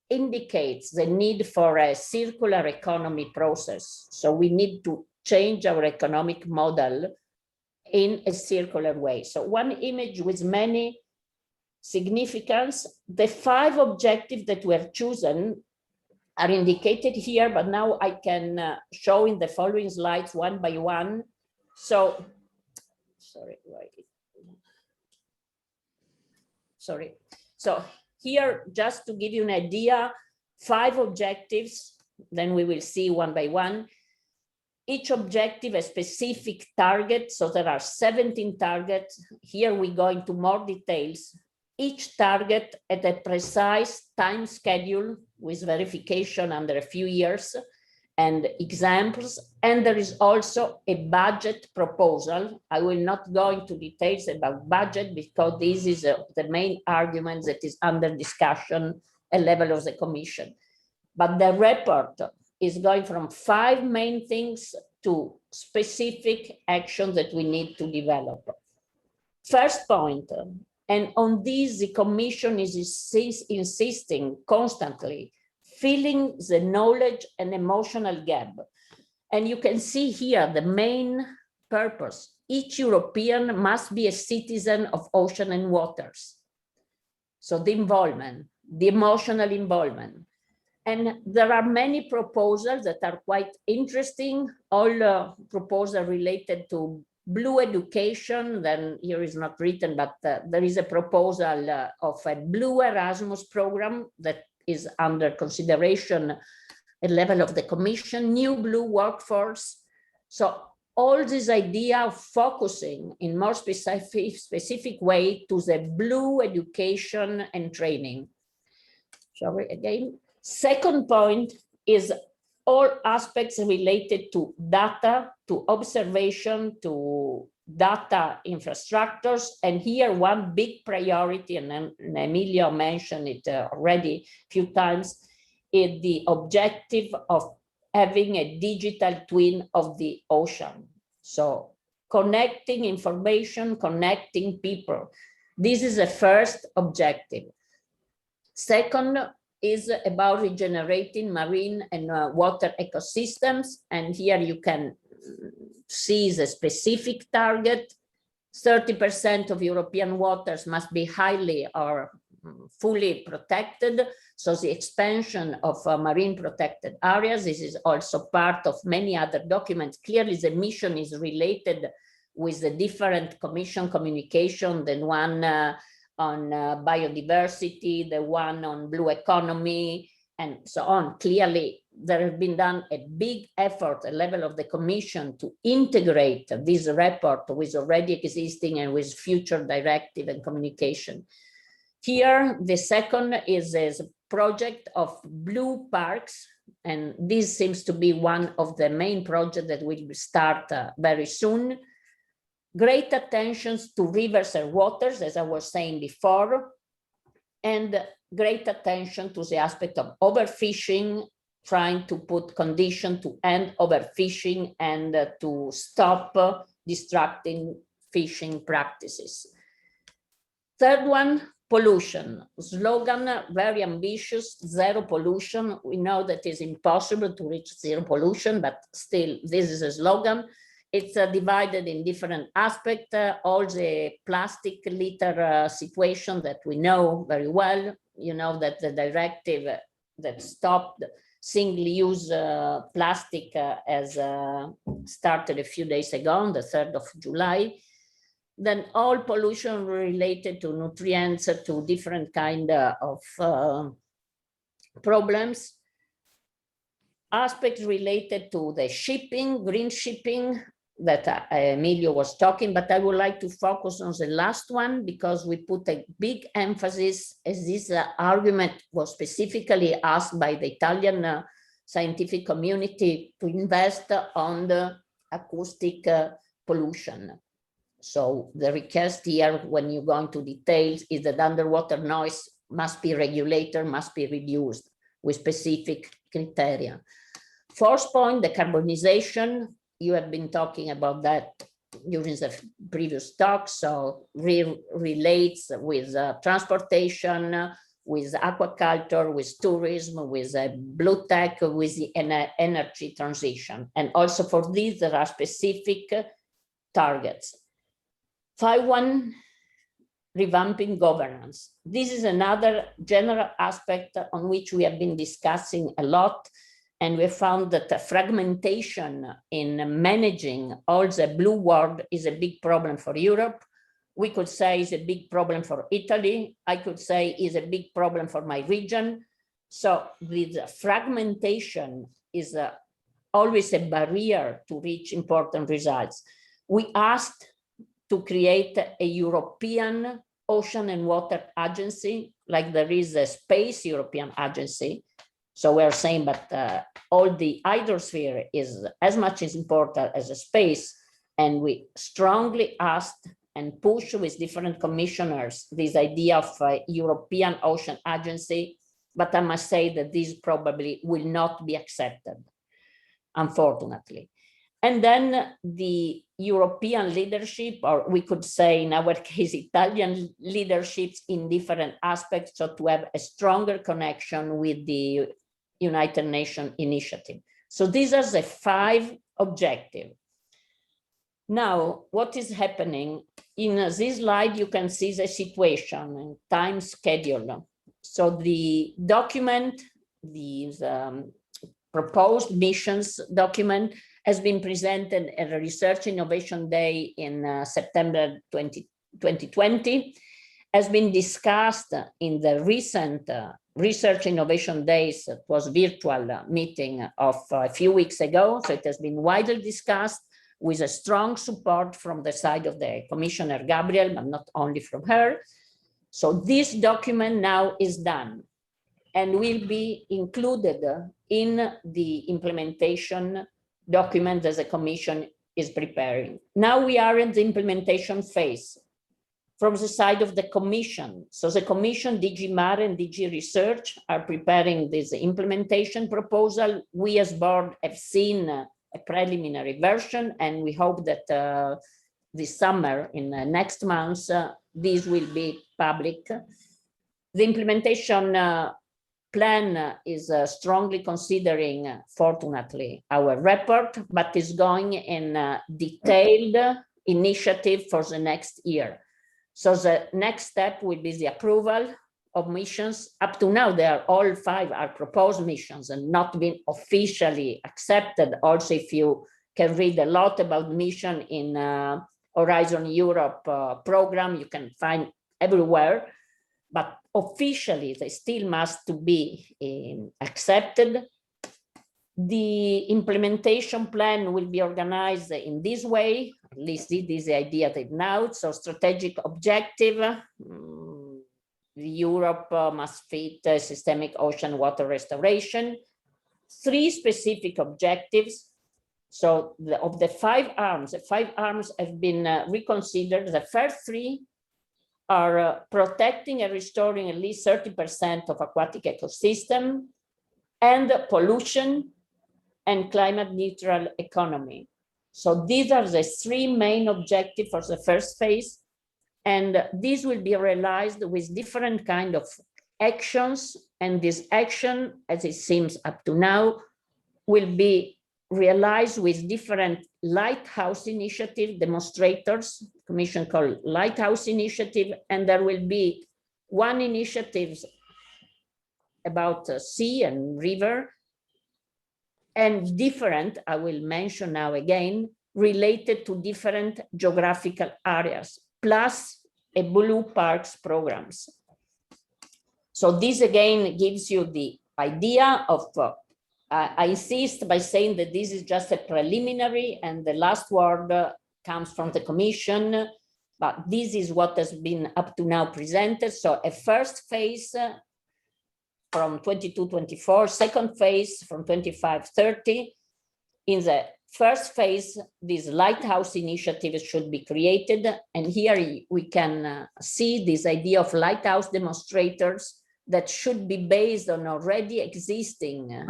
indicates the need for a circular economy process. So we need to change our economic model in a circular way. So one image with many significance. The 5 objectives that we have chosen are indicated here, but now I can show in the following slides one by one. So, So here, just to give you an idea, 5 objectives, then we will see one by one. Each objective a specific target, so there are 17 targets. Here we go into more details. Each target at a precise time schedule with verification under a few years and examples. And there is also a budget proposal. I will not go into details about budget because this is the main argument that is under discussion at level of the Commission. But the report is going from 5 main things to specific actions that we need to develop. First point, and on this the Commission is insisting constantly, filling the knowledge and emotional gap. And you can see here the main purpose. Each European must be a citizen of ocean and waters. So the involvement, the emotional involvement. And there are many proposals that are quite interesting. All proposals related to blue education, then here is not written, but there is a proposal of a blue Erasmus program that is under consideration at level of the Commission, new blue workforce. So all this idea of focusing in more specific way to the blue education and training. Sorry, again. Second point is all aspects related to data, to observation, to data infrastructures. And here one big priority, and Emilio mentioned it already a few times, is the objective of having a digital twin of the ocean. So connecting information, connecting people. This is the first objective. Second is about regenerating marine and water ecosystems. And here you can see the specific target. 30% of European waters must be highly or fully protected. So the expansion of marine protected areas, this is also part of many other documents. Clearly the mission is related with the different Commission communication, the one on biodiversity, the one on blue economy, and so on. Clearly, there has been done a big effort at level of the Commission to integrate this report with already existing and with future directive and communication. Here, the second is a project of blue parks. and this seems to be one of the main projects that will start very soon. Great attention to rivers and waters, as I was saying before, and great attention to the aspect of overfishing, trying to put conditions to end overfishing and to stop destructing fishing practices. Third one, pollution. Slogan, very ambitious, zero pollution. We know that it's impossible to reach zero pollution, but still, this is a slogan. It's divided in different aspects, all the plastic litter situation that we know very well. You know that the directive that stopped single-use plastic has started a few days ago, on the 3rd of July. Then all pollution related to nutrients, to different kind of problems. Aspects related to the shipping, green shipping, that Emilio was talking, but I would like to focus on the last one because we put a big emphasis, as this argument was specifically asked by the Italian scientific community, to invest on the acoustic pollution. So the request here, when you go into details, is that underwater noise must be regulated, must be reduced with specific criteria. Fourth point, the carbonization. You have been talking about that during the previous talk, so relates with transportation, with aquaculture, with tourism, with blue tech, with the energy transition. And also for these, there are specific targets. 5.1, revamping governance. This is another general aspect on which we have been discussing a lot. And we found that the fragmentation in managing all the blue world is a big problem for Europe. We could say is a big problem for Italy. I could say is a big problem for my region. So this fragmentation is always a barrier to reach important results. We asked to create a European Ocean and Water Agency, like there is a Space European Agency. So we're saying that all the hydrosphere is as much as important as a space, and we strongly asked and pushed with different commissioners this idea of a European Ocean Agency, but I must say that this probably will not be accepted, unfortunately. And then the European leadership, or we could say in our case, Italian leaderships in different aspects, so to have a stronger connection with the United Nations initiative. So these are the 5 objectives. Now, what is happening? In this slide, you can see the situation and time schedule. So the document, the proposed missions document, has been presented at a Research Innovation Day in September 2020, has been discussed in the recent Research Innovation Days. It was virtual meeting of a few weeks ago, so it has been widely discussed with a strong support from the side of the Commissioner Gabriel, but not only from her. So this document now is done and will be included in the implementation document that the Commission is preparing. Now we are in the implementation phase from the side of the Commission. So the Commission, DG MARE and DG Research are preparing this implementation proposal. We as board have seen a preliminary version, and we hope that this summer, in next month, this will be public. The implementation plan is strongly considering, fortunately, our report, but is going in a detailed initiative for the next year. So the next step will be the approval of missions. Up to now, they are all 5 are proposed missions and not been officially accepted. Also, if you can read a lot about mission in Horizon Europe program, you can find everywhere, but officially they still must to be accepted. The implementation plan will be organized in this way. At least this is the idea that now. So strategic objective, Europe must fit systemic ocean water restoration. 3 specific objectives. So of the 5 arms, the 5 arms have been reconsidered. The first 3 are protecting and restoring at least 30% of aquatic ecosystem, and pollution and climate neutral economy. So these are the 3 main objectives for the first phase. And these will be realized with different kind of actions. And this action, as it seems up to now, will be realized with different lighthouse initiative demonstrators, commission called Lighthouse Initiative, and there will be one initiative about sea and river, and different, I will mention now again, related to different geographical areas, plus a blue parks programs. So this again gives you the idea of I insist by saying that this is just a preliminary, and the last word comes from the Commission, but this is what has been up to now presented. So a first phase from 22-24, second phase from 25-30. In the first phase, this lighthouse initiative should be created. And here we can see this idea of lighthouse demonstrators that should be based on already existing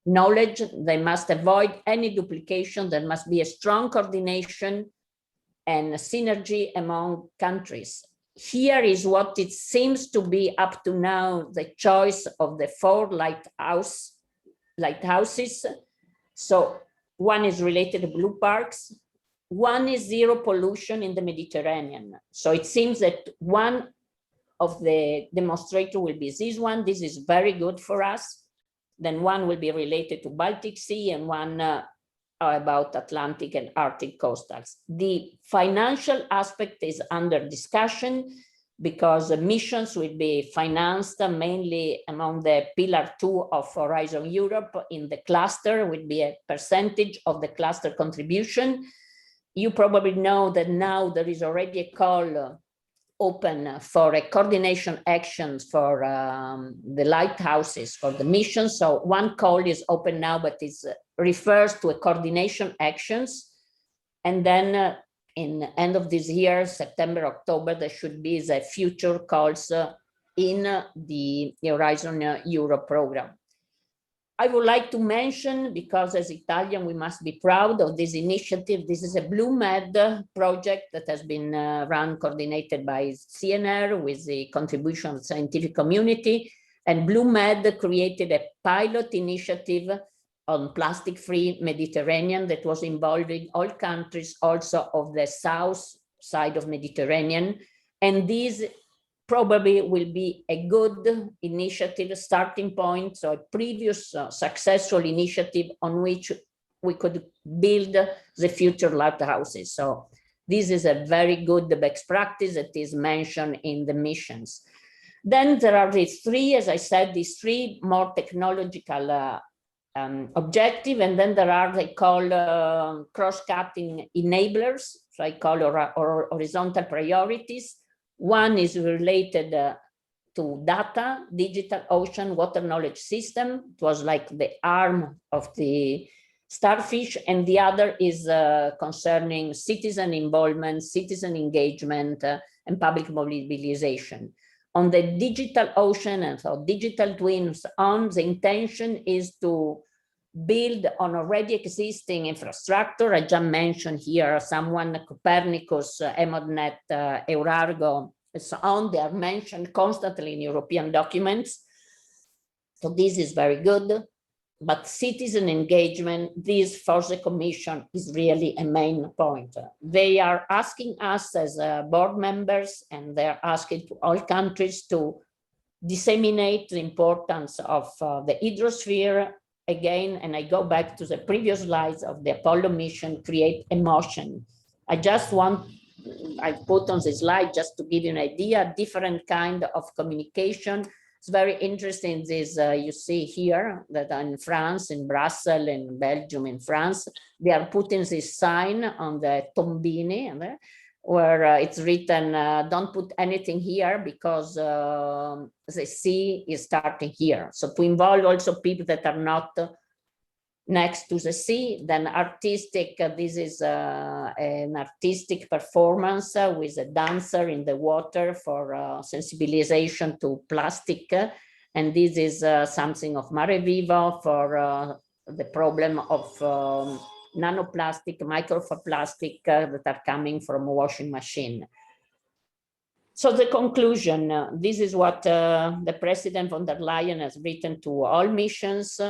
knowledge. They must avoid any duplication. There must be a strong coordination and synergy among countries. Here is what it seems to be up to now the choice of the 4 lighthouses. So one is related to blue parks. One is zero pollution in the Mediterranean. So it seems that one of the demonstrator will be this one. This is very good for us. Then one will be related to Baltic Sea, and one about Atlantic and Arctic coastals. The financial aspect is under discussion because the missions will be financed mainly among the Pillar 2 of Horizon Europe. In the cluster will be a percentage of the cluster contribution. You probably know that now there is already a call open for a coordination actions for the lighthouses, for the mission. So one call is open now, but it refers to a coordination actions. And then in the end of this year, September, October, there should be the future calls in the Horizon Europe program. I would like to mention, because as Italian, we must be proud of this initiative. This is a Blue Med project that has been run, coordinated by CNR with the contribution of the scientific community. And Blue Med created a pilot initiative on plastic-free Mediterranean that was involving all countries also of the south side of Mediterranean. And this probably will be a good initiative, starting point, so a previous successful initiative on which we could build the future lighthouses. So this is a very good best practice that is mentioned in the missions. Then there are these 3, as I said, these 3 more technological objective, and then there are, they call cross-cutting enablers, so I call horizontal priorities. One is related to data, digital ocean water knowledge system. It was like the arm of the starfish, and the other is concerning citizen involvement, citizen engagement, and public mobilization. On the digital ocean and so digital twins on, the intention is to build on already existing infrastructure. I just mentioned here someone, Copernicus, EMODNet, Eurargo, and so on. They are mentioned constantly in European documents. So this is very good. But citizen engagement, this for the Commission is really a main point. They are asking us as board members, and they're asking to all countries to disseminate the importance of the hydrosphere again. And I go back to the previous slides of the Apollo mission, create emotion. I put on the slide just to give you an idea, different kind of communication. It's very interesting, this you see here that in France, in Brussels, in Belgium, in France, they are putting this sign on the tombini where it's written, don't put anything here because the sea is starting here. So to involve also people that are not next to the sea. Then artistic, this is an artistic performance with a dancer in the water for sensibilization to plastic. And this is something of Mare Vivo for the problem of nanoplastic, microplastic that are coming from a washing machine. So the conclusion, this is what the President von der Leyen has written to all missions,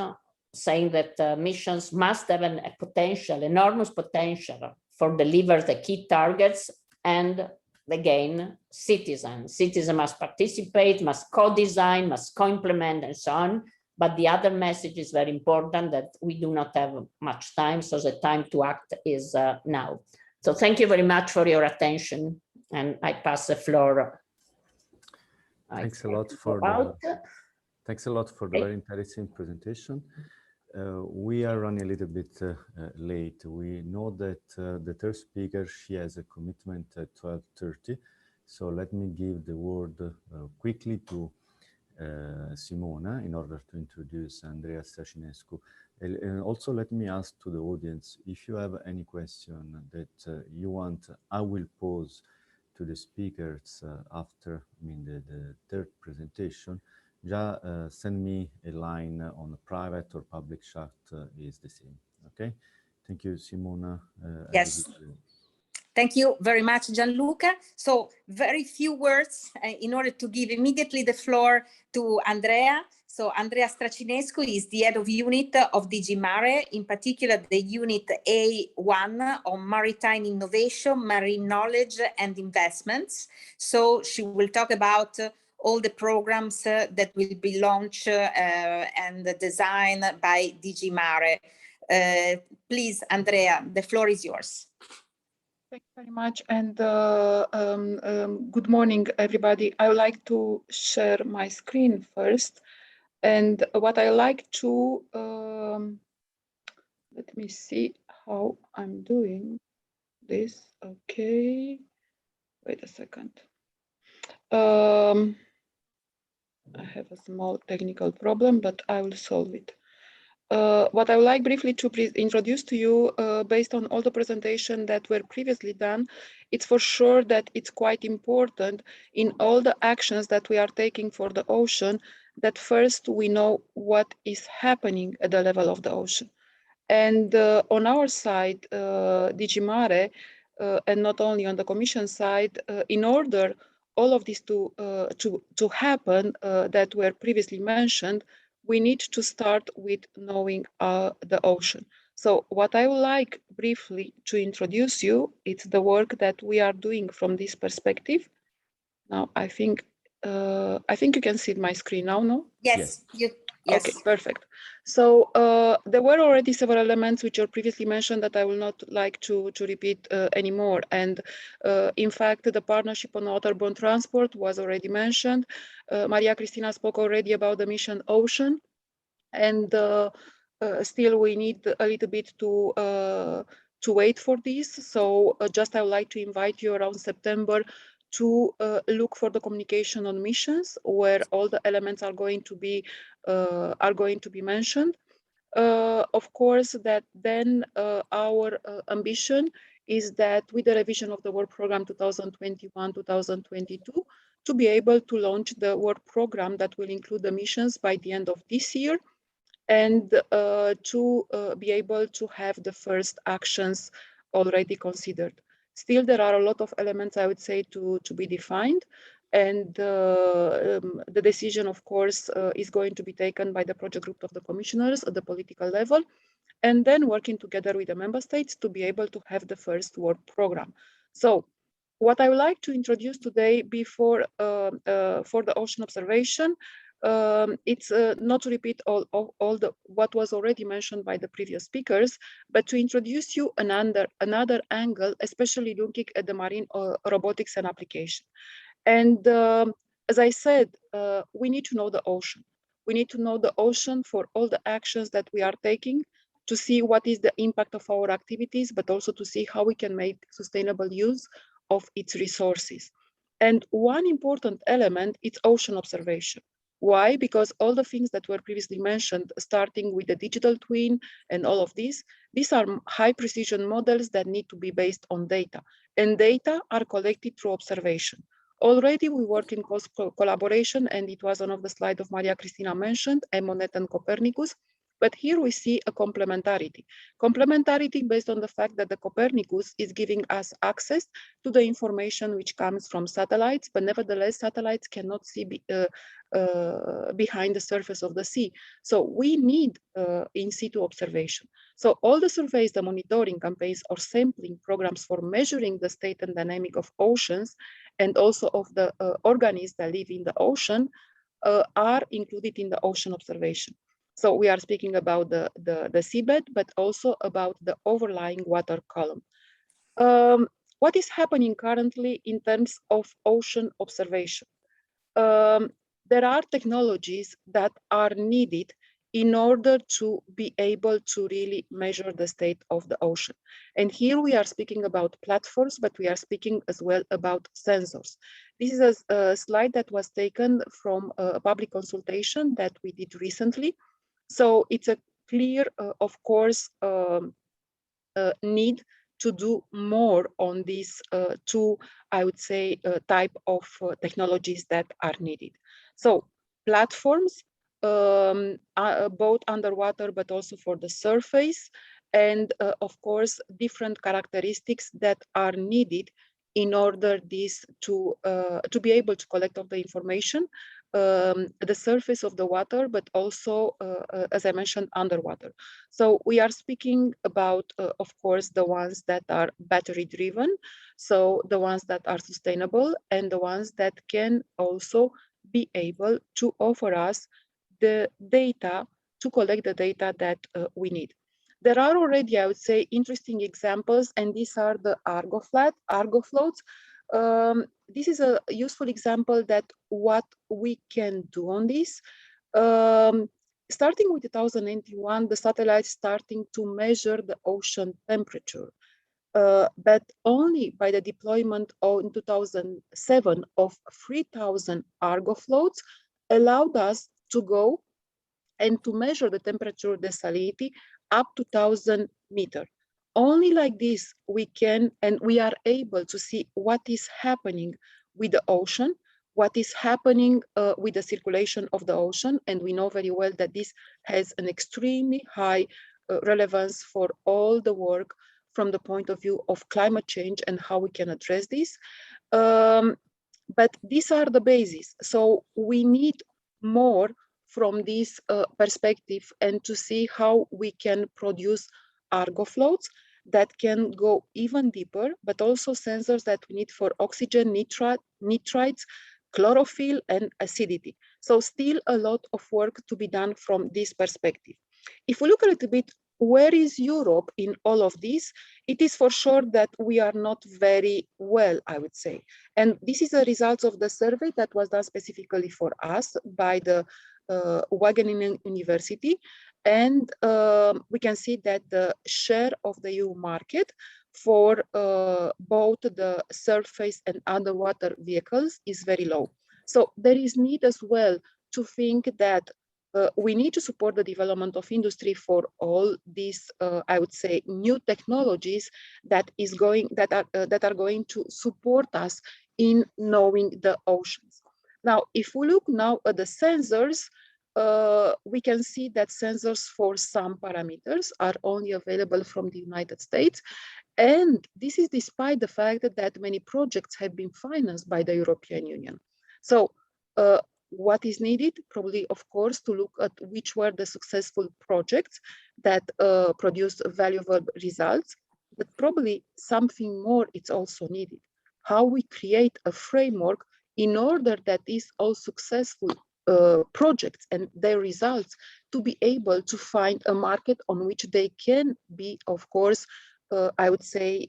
saying that missions must have a potential, enormous potential for deliver the key targets, and again, citizens must participate, must co-design, must co-implement, and so on. But the other message is very important, that we do not have much time, so the time to act is now. So thank you very much for your attention, and I pass the floor. Thanks a lot for the very interesting presentation. We are running a little bit late. We know that the third speaker, she has a commitment at 12:30. So let me give the word quickly to Simona in order to introduce Andreea Strachinescu. And also let me ask to the audience, if you have any question that you want, I will pose to the speakers after the third presentation. Just send me a line on a private or public chat is the same. Okay, thank you, Simona. Yes. Thank you very much, Gianluca. So very few words in order to give immediately the floor to Andreea. So Andreea Strachinescu is the head of unit of DG MARE, in particular the unit A1 on maritime innovation, marine knowledge and investments. So she will talk about all the programs that will be launched and designed by DG MARE. Please, Andreea, the floor is yours. Thank you very much, and good morning, everybody. I would like to share my screen first, and what I like to, let me see how I'm doing this. Okay, wait a second. I have a small technical problem, but I will solve it. What I would like briefly to introduce to you, based on all the presentation that were previously done, it's for sure that it's quite important in all the actions that we are taking for the ocean, that first we know what is happening at the level of the ocean. And on our side, DG MARE, and not only on the Commission side, in order all of this to happen that were previously mentioned, we need to start with knowing the ocean. So what I would like briefly to introduce you, it's the work that we are doing from this perspective. Now, I think you can see my screen now, no? Yes. Yes. Okay, perfect. So there were already several elements which were previously mentioned that I will not like to repeat anymore. And in fact, the partnership on waterborne transport was already mentioned. Maria Cristina spoke already about the mission Ocean. And still we need a little bit to wait for this. So just I would like to invite you around September to look for the communication on missions, where all the elements are going to be mentioned. Of course, that then our ambition is that with the revision of the work program 2021-2022, to be able to launch the work program that will include the missions by the end of this year, and to be able to have the first actions already considered. Still, there are a lot of elements, I would say, to be defined. And the decision, of course, is going to be taken by the project group of the commissioners at the political level, and then working together with the member states to be able to have the first work program. So what I would like to introduce today before for the ocean observation, it's not to repeat all what was already mentioned by the previous speakers, but to introduce you another angle, especially looking at the marine robotics and application. And as I said, we need to know the ocean. We need to know the ocean for all the actions that we are taking, to see what is the impact of our activities, but also to see how we can make sustainable use of its resources. And one important element is ocean observation. Why? Because all the things that were previously mentioned, starting with the digital twin and all of these are high precision models that need to be based on data, and data are collected through observation. Already we work in close collaboration, and it was one of the slides of Maria Cristina mentioned, EMONET and Copernicus. But here we see a complementarity. Complementarity based on the fact that the Copernicus is giving us access to the information which comes from satellites, but nevertheless satellites cannot see behind the surface of the sea. So we need in situ observation. So all the surveys, the monitoring campaigns or sampling programs for measuring the state and dynamic of oceans and also of the organisms that live in the ocean are included in the ocean observation. So we are speaking about the seabed, but also about the overlying water column. What is happening currently in terms of ocean observation? There are technologies that are needed in order to be able to really measure the state of the ocean. And here we are speaking about platforms, but we are speaking as well about sensors. This is a slide that was taken from a public consultation that we did recently. So it's a clear, of course, need to do more on these two, I would say, type of technologies that are needed. So platforms, both underwater, but also for the surface, and of course, different characteristics that are needed in order this to be able to collect all the information, the surface of the water, but also, as I mentioned, underwater. So we are speaking about, of course, the ones that are battery driven, so the ones that are sustainable, and the ones that can also be able to offer us the data, to collect the data that we need. There are already, I would say, interesting examples, and these are the Argo floats. This is a useful example that what we can do on this. Starting with 2021, the satellite starting to measure the ocean temperature, but only by the deployment in 2007 of 3,000 Argo floats allowed us to go and to measure the temperature desalinity up to 1,000 meters. Only like this we can, and we are able to see what is happening with the ocean, what is happening with the circulation of the ocean. And we know very well that this has an extremely high relevance for all the work from the point of view of climate change and how we can address this. But these are the bases. So we need more from this perspective, and to see how we can produce Argo floats that can go even deeper, but also sensors that we need for oxygen, nitrites, chlorophyll, and acidity. So still a lot of work to be done from this perspective. If we look a little bit, where is Europe in all of this? It is for sure that we are not very well, I would say. And this is a result of the survey that was done specifically for us by the Wageningen University. And we can see that the share of the EU market for both the surface and underwater vehicles is very low. So there is need as well to think that we need to support the development of industry for all these, I would say, new technologies that are going to support us in knowing the oceans. Now, if we look now at the sensors, we can see that sensors for some parameters are only available from the United States. And this is despite the fact that many projects have been financed by the European Union. So what is needed? Probably, of course, to look at which were the successful projects that produced valuable results, but probably something more is also needed. How we create a framework in order that these all successful projects and their results to be able to find a market on which they can be, of course, I would say,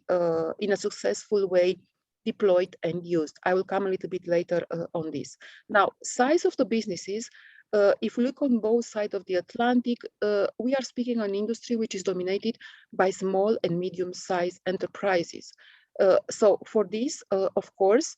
in a successful way, deployed and used. I will come a little bit later on this. Now, size of the businesses, if we look on both sides of the Atlantic, we are speaking on industry which is dominated by small and medium-sized enterprises. So for this, of course,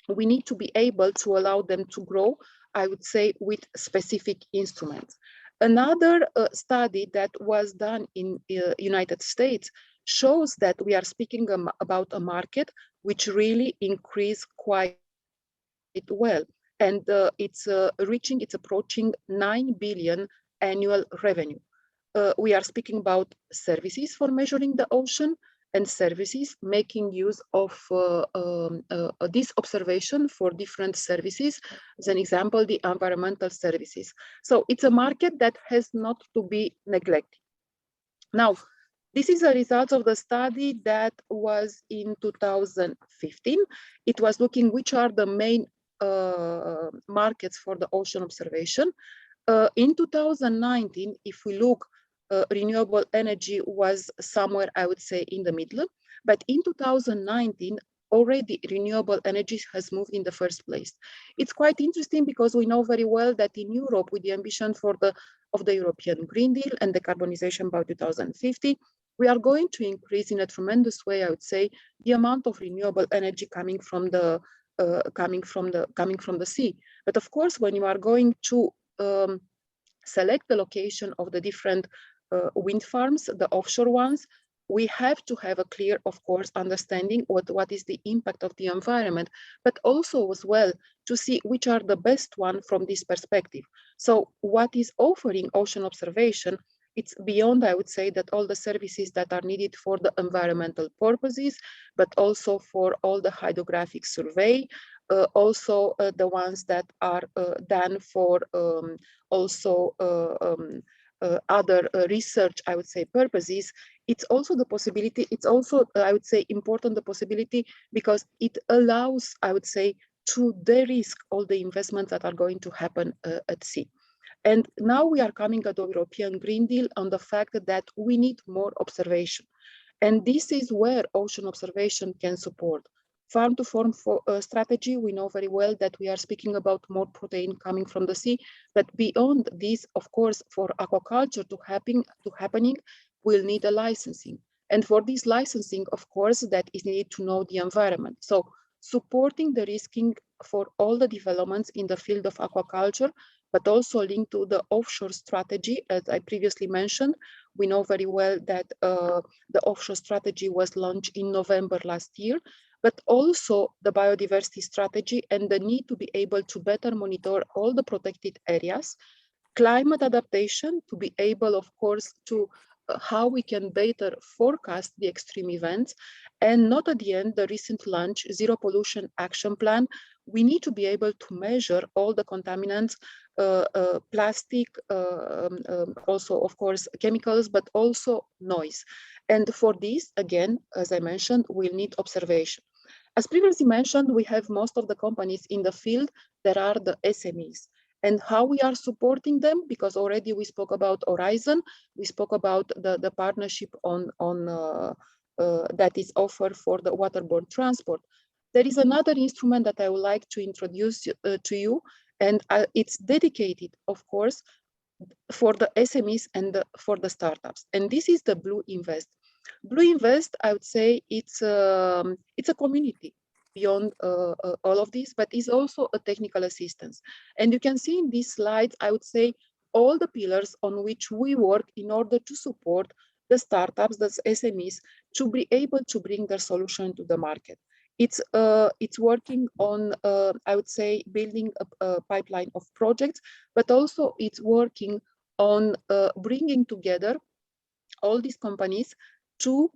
we need to be able to allow them to grow I would say, with specific instruments. Another study that was done in United States shows that we are speaking about a market which really increased quite well. And it's approaching 9 billion annual revenue. We are speaking about services for measuring the ocean and services making use of this observation for different services. As an example, the environmental services. So it's a market that has not to be neglected. Now, this is a result of the study that was in 2015. It was looking which are the main markets for the ocean observation. In 2019, if we look, renewable energy was somewhere, I would say, in the middle. But in 2019, already renewable energy has moved in the first place. It's quite interesting because we know very well that in Europe, with the ambition of the European Green Deal and decarbonization by 2050, we are going to increase in a tremendous way, I would say, the amount of renewable energy coming from the sea. But of course, when you are going to select the location of the different wind farms, the offshore ones, we have to have a clear, of course, understanding what is the impact of the environment, but also as well to see which are the best one from this perspective. So what is offering ocean observation, it's beyond, I would say, that all the services that are needed for the environmental purposes, but also for all the hydrographic survey, also the ones that are done for also other research, I would say, purposes. It's also the possibility, it's also, I would say, important, the possibility, because it allows, I would say, to de-risk all the investments that are going to happen at sea. And now we are coming at the European Green Deal on the fact that we need more observation. And this is where ocean observation can support. Farm-to-fork strategy, we know very well that we are speaking about more protein coming from the sea, but beyond this, of course, for aquaculture to happening, we'll need a licensing. And for this licensing, of course, that is needed to know the environment. So supporting the risking for all the developments in the field of aquaculture, but also linked to the offshore strategy, as I previously mentioned. We know very well that the offshore strategy was launched in November last year, but also the biodiversity strategy and the need to be able to better monitor all the protected areas, climate adaptation to be able, of course, to how we can better forecast the extreme events, and not at the end, the recent launch, Zero Pollution Action Plan. We need to be able to measure all the contaminants, plastic, also, of course, chemicals, but also noise. And for this, again, as I mentioned, we'll need observation. As previously mentioned, we have most of the companies in the field that are the SMEs. And how we are supporting them, because already we spoke about Horizon, we spoke about the partnership that is offered for the waterborne transport. There is another instrument that I would like to introduce to you, and it's dedicated, of course, for the SMEs and for the startups. And this is the Blue Invest. Blue Invest, I would say, it's a community beyond all of this, but is also a technical assistance. And you can see in these slides, I would say, all the pillars on which we work in order to support the startups, the SMEs, to be able to bring their solution to the market. It's working on, I would say, building a pipeline of projects, but also it's working on bringing together all these companies to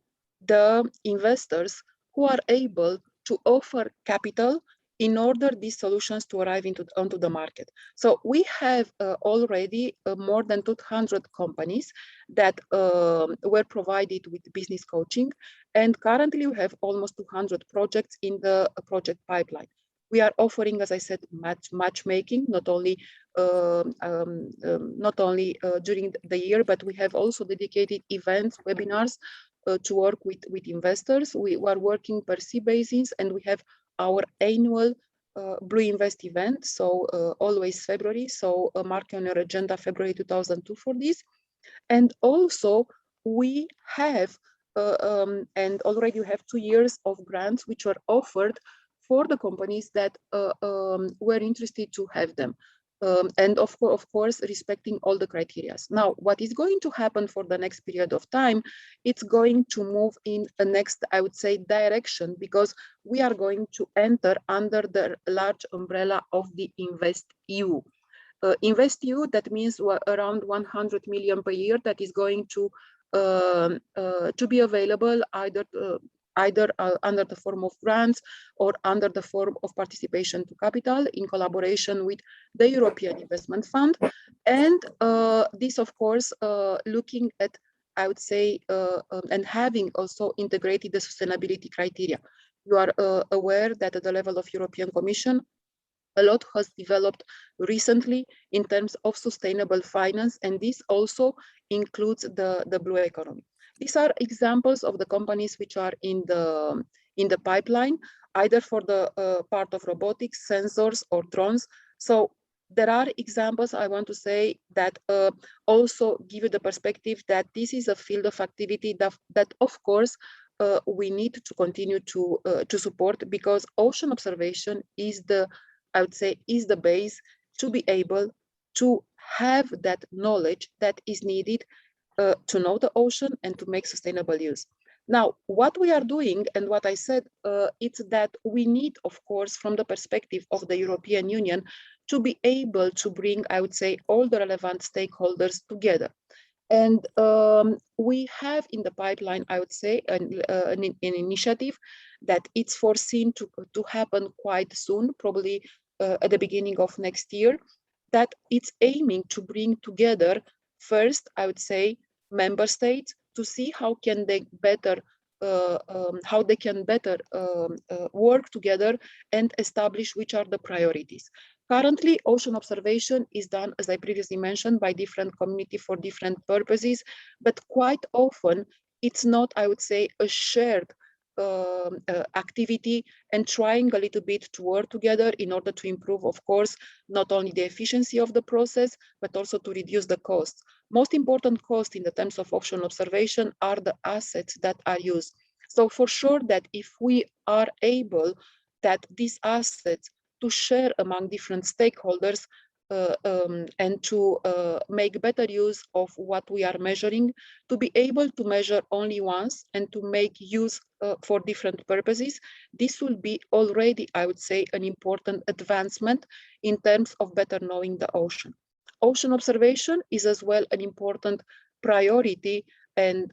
the investors who are able to offer capital in order these solutions to arrive onto the market. So we have already more than 200 companies that were provided with business coaching, and currently we have almost 200 projects in the project pipeline. We are offering, as I said, matchmaking, not only during the year, but we have also dedicated events, webinars to work with investors. We are working per sea basis, and we have our annual Blue Invest event, so always February, so mark on your agenda February 2002 for this. And also we have, and already you have 2 years of grants which were offered for the companies that were interested to have them. and of course, respecting all the criteria. Now, what is going to happen for the next period of time, it's going to move in a next, I would say, direction, because we are going to enter under the large umbrella of the InvestEU. InvestEU, that means around 100 million per year that is going to be available either under the form of grants or under the form of participation to capital in collaboration with the European Investment Fund. And this, of course, looking at, I would say, and having also integrated the sustainability criteria. You are aware that at the level of European Commission, a lot has developed recently in terms of sustainable finance, and this also includes the blue economy. These are examples of the companies which are in the pipeline, either for the part of robotics, sensors, or drones. So there are examples, I want to say, that also give you the perspective that this is a field of activity that of course, we need to continue to support, because ocean observation is the, I would say, is the base to be able to have that knowledge that is needed to know the ocean and to make sustainable use. Now, what we are doing, and what I said, it's that we need, of course, from the perspective of the European Union, to be able to bring, I would say, all the relevant stakeholders together. And we have in the pipeline, I would say, an initiative that it's foreseen to happen quite soon, probably at the beginning of next year, that it's aiming to bring together first, I would say, member states to see how can they better work together and establish which are the priorities. Currently, ocean observation is done, as I previously mentioned, by different communities for different purposes, but quite often it's not, I would say, a shared activity, and trying a little bit to work together in order to improve, of course, not only the efficiency of the process, but also to reduce the costs. Most important cost in the terms of ocean observation are the assets that are used. So for sure that if we are able that these assets to share among different stakeholders and to make better use of what we are measuring, to be able to measure only once and to make use for different purposes, this will be already, I would say, an important advancement in terms of better knowing the ocean. Ocean observation is as well an important priority and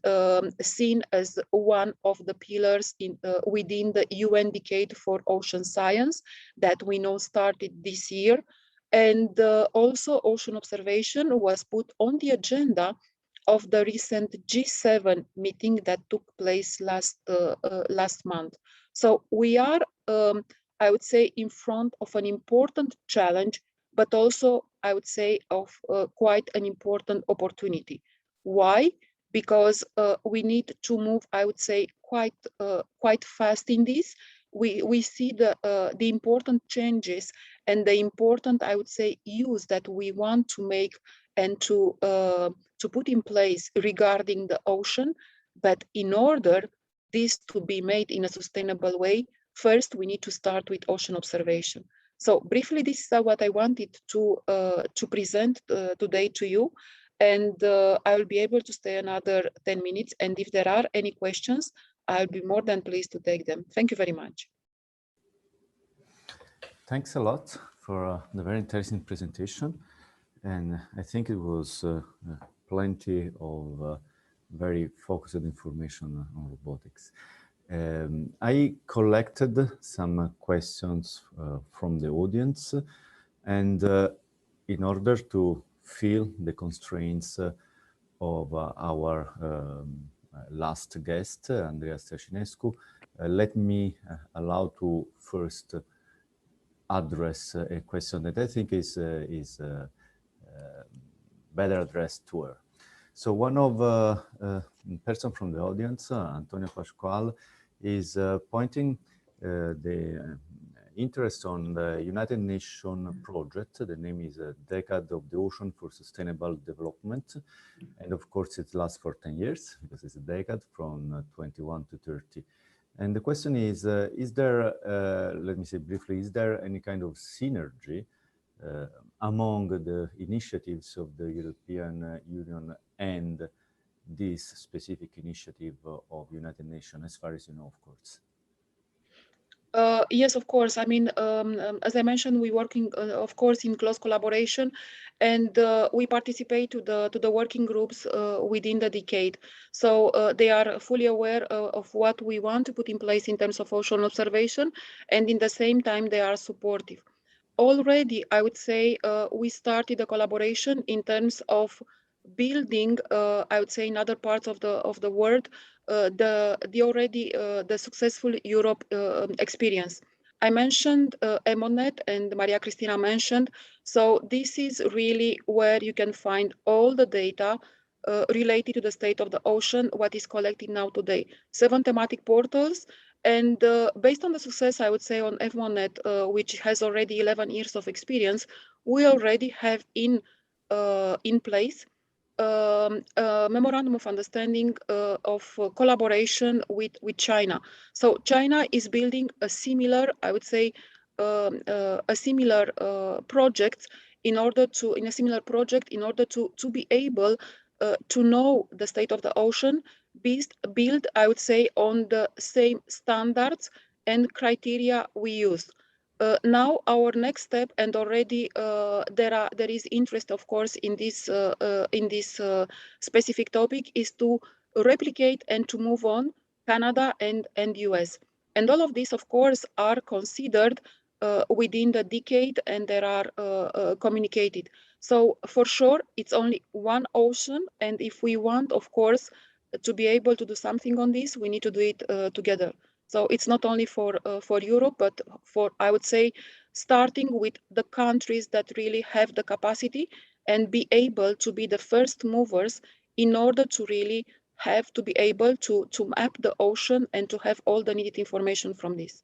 seen as one of the pillars within the UN Decade for Ocean Science that we know started this year. And also ocean observation was put on the agenda of the recent G7 meeting that took place last month. So we are, I would say, in front of an important challenge, but also, I would say, of quite an important opportunity. Why? Because we need to move, I would say, quite fast in this. We see the important changes and the important, I would say, use that we want to make and to put in place regarding the ocean. But in order this to be made in a sustainable way, first we need to start with ocean observation. So briefly, this is what I wanted to present today to you. And I will be able to stay another 10 minutes. And if there are any questions, I'll be more than pleased to take them. Thank you very much. Thanks a lot for the very interesting presentation. And I think it was plenty of very focused information on robotics. I collected some questions from the audience, and in order to fill the constraints of our last guest, Andreea Strachinescu, let me allow to first address a question that I think is better addressed to her. So one of person from the audience, Antonio Pascual, is pointing the interest on the United Nations project. The name is Decade of the Ocean for Sustainable Development. And of course, it lasts for 10 years because it's a decade from 21 to 30. And the question is there, let me say briefly, is there any kind of synergy among the initiatives of the European Union and this specific initiative of United Nations, as far as you know, of course? Yes, of course. I mean, as I mentioned, we're working, of course, in close collaboration, and we participate to the working groups within the decade. So they are fully aware of what we want to put in place in terms of ocean observation, and in the same time, they are supportive. Already, I would say, we started a collaboration in terms of building, I would say, in other parts of the world, the successful Europe experience. I mentioned EMRA2021 and Maria Cristina mentioned. So this is really where you can find all the data related to the state of the ocean, what is collected now today. 7 thematic portals. And based on the success, I would say, on EMRA2021, which has already 11 years of experience, we already have in place memorandum of understanding of collaboration with China. So China is building a similar, I would say, a similar project in order to be able to know the state of the ocean, build, I would say, on the same standards and criteria we use. Now our next step, and already there is interest, of course, in this specific topic, is to replicate and to move on Canada and US. And all of these, of course, are considered within the decade, and they are communicated. So for sure, it's only one ocean, and if we want, of course, to be able to do something on this, we need to do it together. So it's not only for Europe, but for, I would say, starting with the countries that really have the capacity and be able to be the first movers in order to really have to be able to map the ocean and to have all the needed information from this.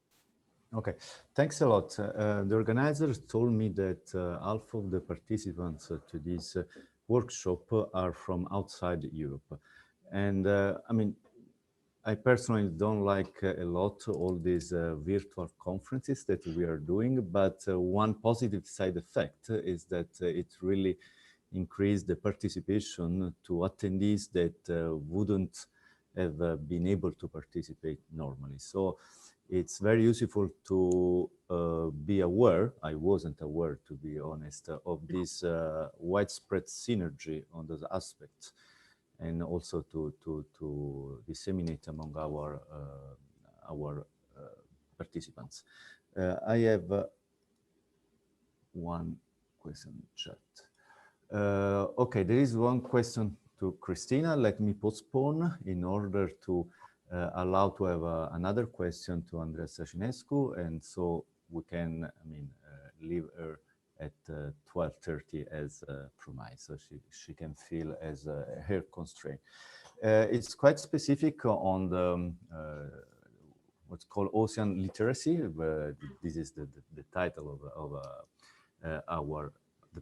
Okay, thanks a lot. The organizers told me that half of the participants to this workshop are from outside Europe. And I mean, I personally don't like a lot all these virtual conferences that we are doing, but one positive side effect is that it really increased the participation to attendees that wouldn't have been able to participate normally. So it's very useful to be aware, I wasn't aware, to be honest, of this widespread synergy on those aspects, and also to disseminate among our participants. I have one question in chat. Okay, there is one question to Cristina. Let me postpone in order to allow to have another question to Andreea Strachinescu, and so we can, I mean, leave her at 12:30 as promised, so she can feel as her constraint. It's quite specific on the what's called ocean literacy. This is the title of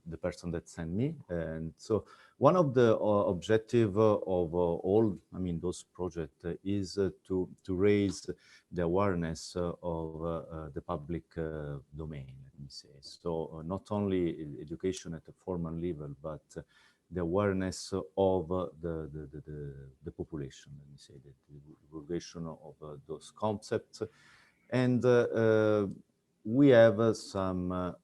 the person that sent me. And so one of the objective of all, I mean, those projects is to raise the awareness of the public domain, let me say. So not only education at a formal level, but the awareness of the population, let me say, the divulgation of those concepts. And we have some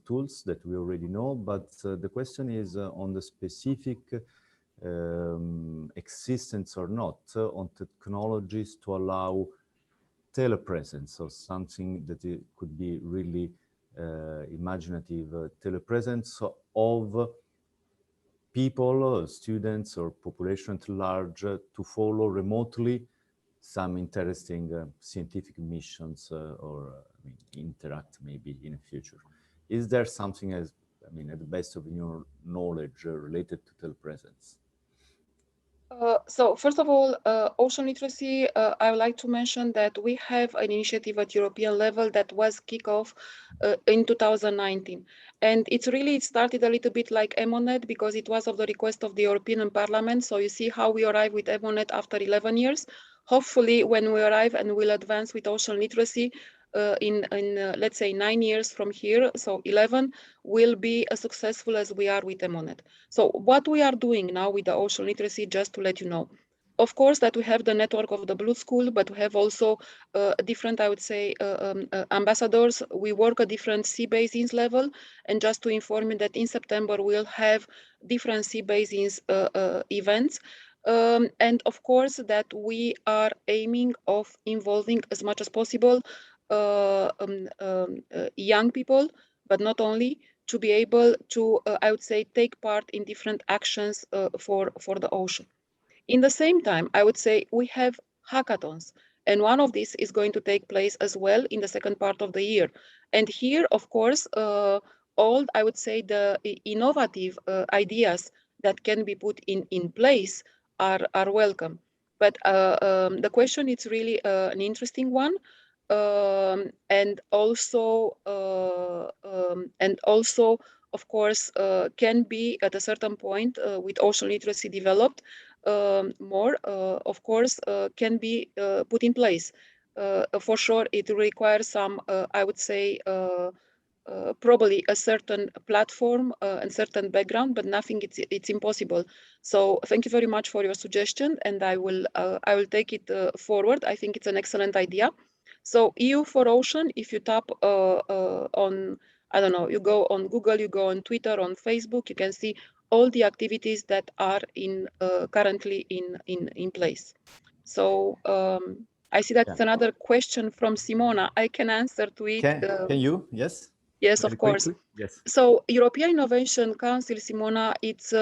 tools that we already know, but the question is on the specific existence or not on technologies to allow telepresence, so something that it could be really imaginative telepresence of people, students or population at large to follow remotely some interesting scientific missions or I mean, interact maybe in the future. Is there something as, I mean, at the best of your knowledge related to telepresence? So first of all, ocean literacy, I would like to mention that we have an initiative at European level that was kicked off in 2019. And it started a little bit like EMRA2021 because it was of the request of the European Parliament. So you see how we arrive with EMRA2021 after 11 years. Hopefully when we arrive and will advance with ocean literacy, let's say 9 years from here, so 11, will be as successful as we are with EMONET. So what we are doing now with the ocean literacy, just to let you know, of course, that we have the network of the Blue School, but we have also different, I would say, ambassadors. We work at different sea basins level. And just to inform you that in September, we'll have different sea basins events. And of course, that we are aiming of involving as much as possible young people, but not only, to be able to, I would say, take part in different actions for the ocean. In the same time, I would say we have hackathons, and one of these is going to take place as well in the second part of the year. And here, of course, all, I would say, the innovative ideas that can be put in place are welcome. But the question is really an interesting one. And also, of course, can be at a certain point with ocean literacy developed, more, of course, can be put in place. For sure, it requires some, I would say, probably a certain platform and certain background, but nothing it's impossible. So thank you very much for your suggestion, and I will take it forward. I think it's an excellent idea. So EU for Ocean, if you tap on, I don't know, you go on Google, you go on Twitter, on Facebook, you can see all the activities that are currently in place. So I see that's another question from Simona. I can answer to it. Can you? Yes. Yes, Very of course. quickly? Yes. So European Innovation Council, Simona, it's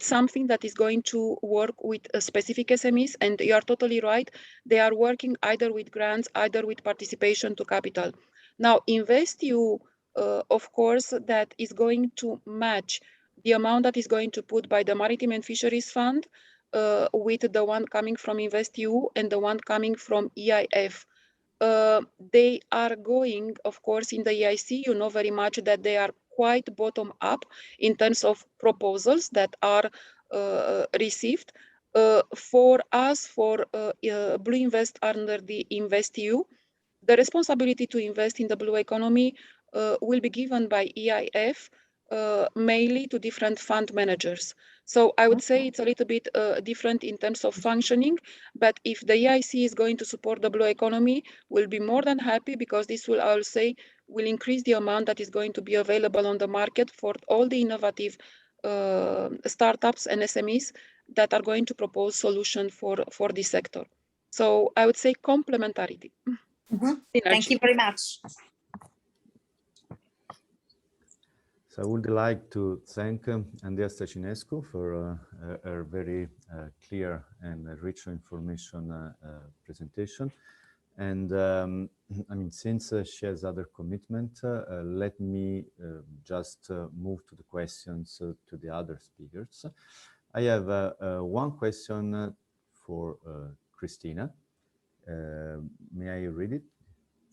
something that is going to work with specific SMEs, and you are totally right. They are working either with grants, either with participation to capital. Now, InvestEU, of course, that is going to match the amount that is going to put by the Maritime and Fisheries Fund with the one coming from InvestEU and the one coming from EIF. They are going, of course, in the EIC, you know very much that they are quite bottom up in terms of proposals that are received. For us, for Blue Invest under the InvestEU, the responsibility to invest in the blue economy will be given by EIF, mainly to different fund managers. So I would say it's a little bit different in terms of functioning, but if the EIC is going to support the blue economy, we'll be more than happy, because this will, I will say, will increase the amount that is going to be available on the market for all the innovative startups and SMEs that are going to propose solutions for this sector. So I would say complementarity. Thank you very much. So I would like to thank Andreea Strachinescu for a very clear and rich information presentation. And I mean, since she has other commitment, let me just move to the questions to the other speakers. I have one question for Cristina. May I read it?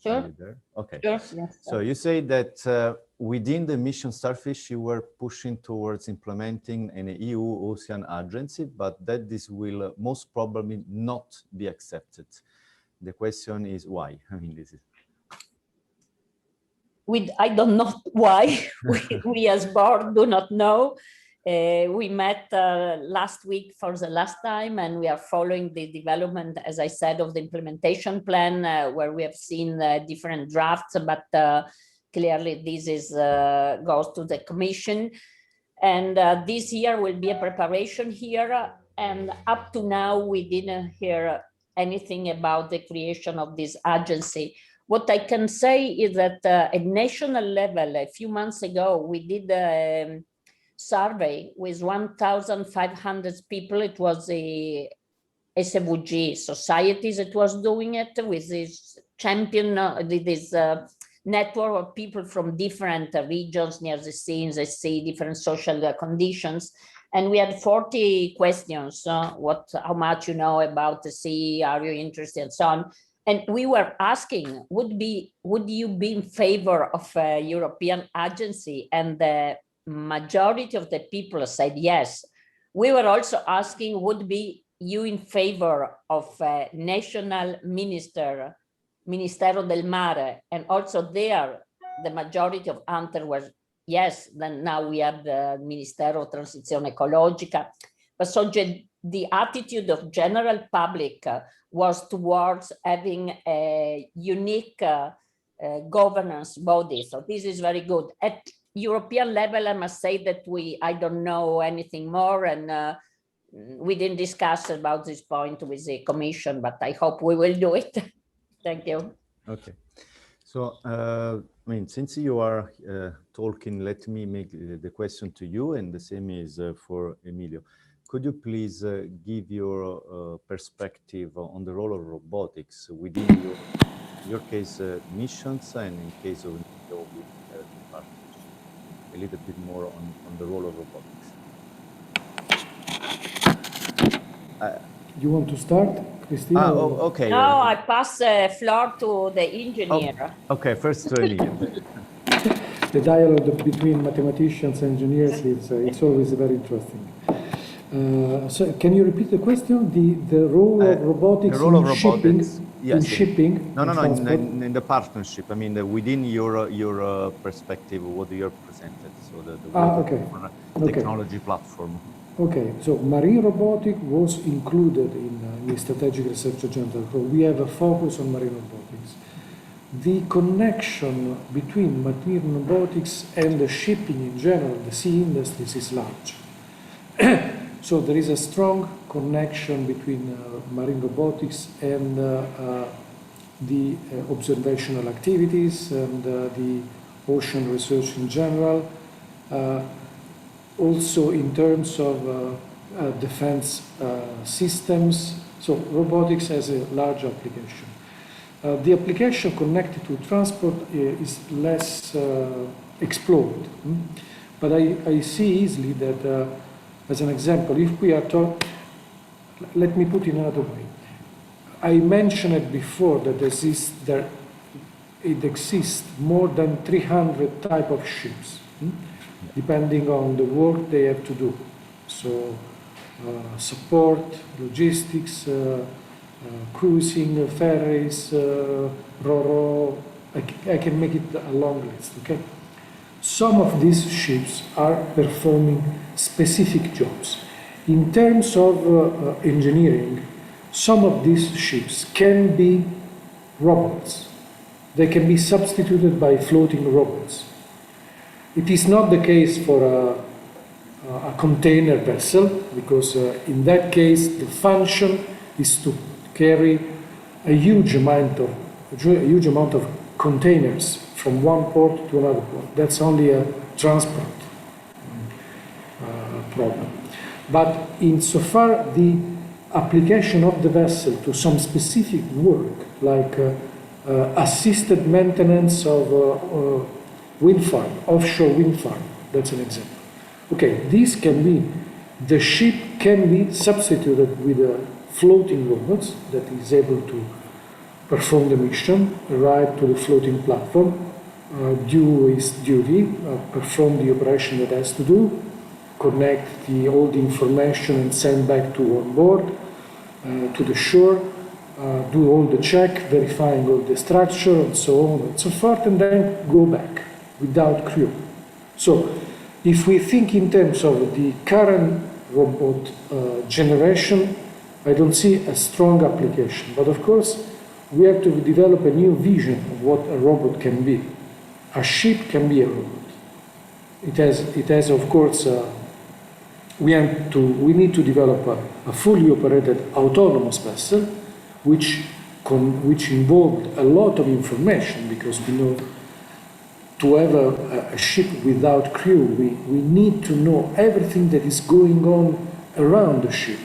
Sure. Are you there? Okay. Sure. Yes. So you say that within the mission Starfish, you were pushing towards implementing an EU ocean agency, but that this will most probably not be accepted. The question is why? I mean, this is. I don't know why. we as board do not know. We met last week for the last time, and we are following the development, as I said, of the implementation plan, where we have seen different drafts, but clearly this is goes to the Commission. And this year will be a preparation here. And up to now, we didn't hear anything about the creation of this agency. What I can say is that at national level, a few months ago, we did a survey with 1,500 people. It was the SVG societies that was doing it with this champion, this network of people from different regions near the sea, in the sea, different social conditions. And we had 40 questions, how much you know about the sea, are you interested, and so on. And we were asking, would you be in favor of a European agency? And the majority of the people said yes. We were also asking, would be you in favor of a national minister Ministero del Mare, and also there, the majority of answers were yes, then now we have the Ministero of Transizione Ecologica. But so the attitude of general public was towards having a unique governance body. So this is very good. At European level, I must say that I don't know anything more, and we didn't discuss about this point with the Commission, but I hope we will do it. Thank you. Okay. So, I mean, since you are talking, let me make the question to you, and the same is for Emilio. Could you please give your perspective on the role of robotics within your case missions, and in case of partners? A little bit more on the role of robotics. You want to start, Cristina? Okay. No, I pass the floor to the engineer. Oh, okay, first to Emilio. The dialogue between mathematicians and engineers it's always very interesting. So can you repeat the question? The role of robotics in shipping? Yes. In shipping? No, in the partnership. I mean, within your perspective, what you have presented. So the technology platform. Okay, so marine robotics was included in the strategic research agenda. So we have a focus on marine robotics. The connection between marine robotics and the shipping in general, the sea industries, is large. So there is a strong connection between marine robotics and the observational activities and the ocean research in general. Also in terms of defense systems. So robotics has a large application. The application connected to transport is less explored. But I see easily that, as an example, if we are talking, let me put it another way. I mentioned it before that it exists more than 300 type of ships, depending on the work they have to do. So support, logistics, cruising, ferries, RoRo, I can make it a long list, okay? Some of these ships are performing specific jobs. In terms of engineering, some of these ships can be robots. They can be substituted by floating robots. It is not the case for a container vessel, because in that case the function is to carry a huge amount of containers from one port to another port. That's only a transport problem. But insofar the application of the vessel to some specific work, like assisted maintenance of wind farm, offshore wind farm, that's an example. Okay, this can be, the ship can be substituted with a floating robots that is able to perform the mission, arrive to the floating platform, do its duty, perform the operation that has to do, connect all the information and send back to on board, to the shore, do all the check, verifying all the structure and so on and so forth, and then go back without crew. So if we think in terms of the current robot generation, I don't see a strong application. But of course, we have to develop a new vision of what a robot can be. A ship can be a robot. It has of course, we need to develop a fully operated autonomous vessel, which involved a lot of information, because we know to have a ship without crew, we need to know everything that is going on around the ship.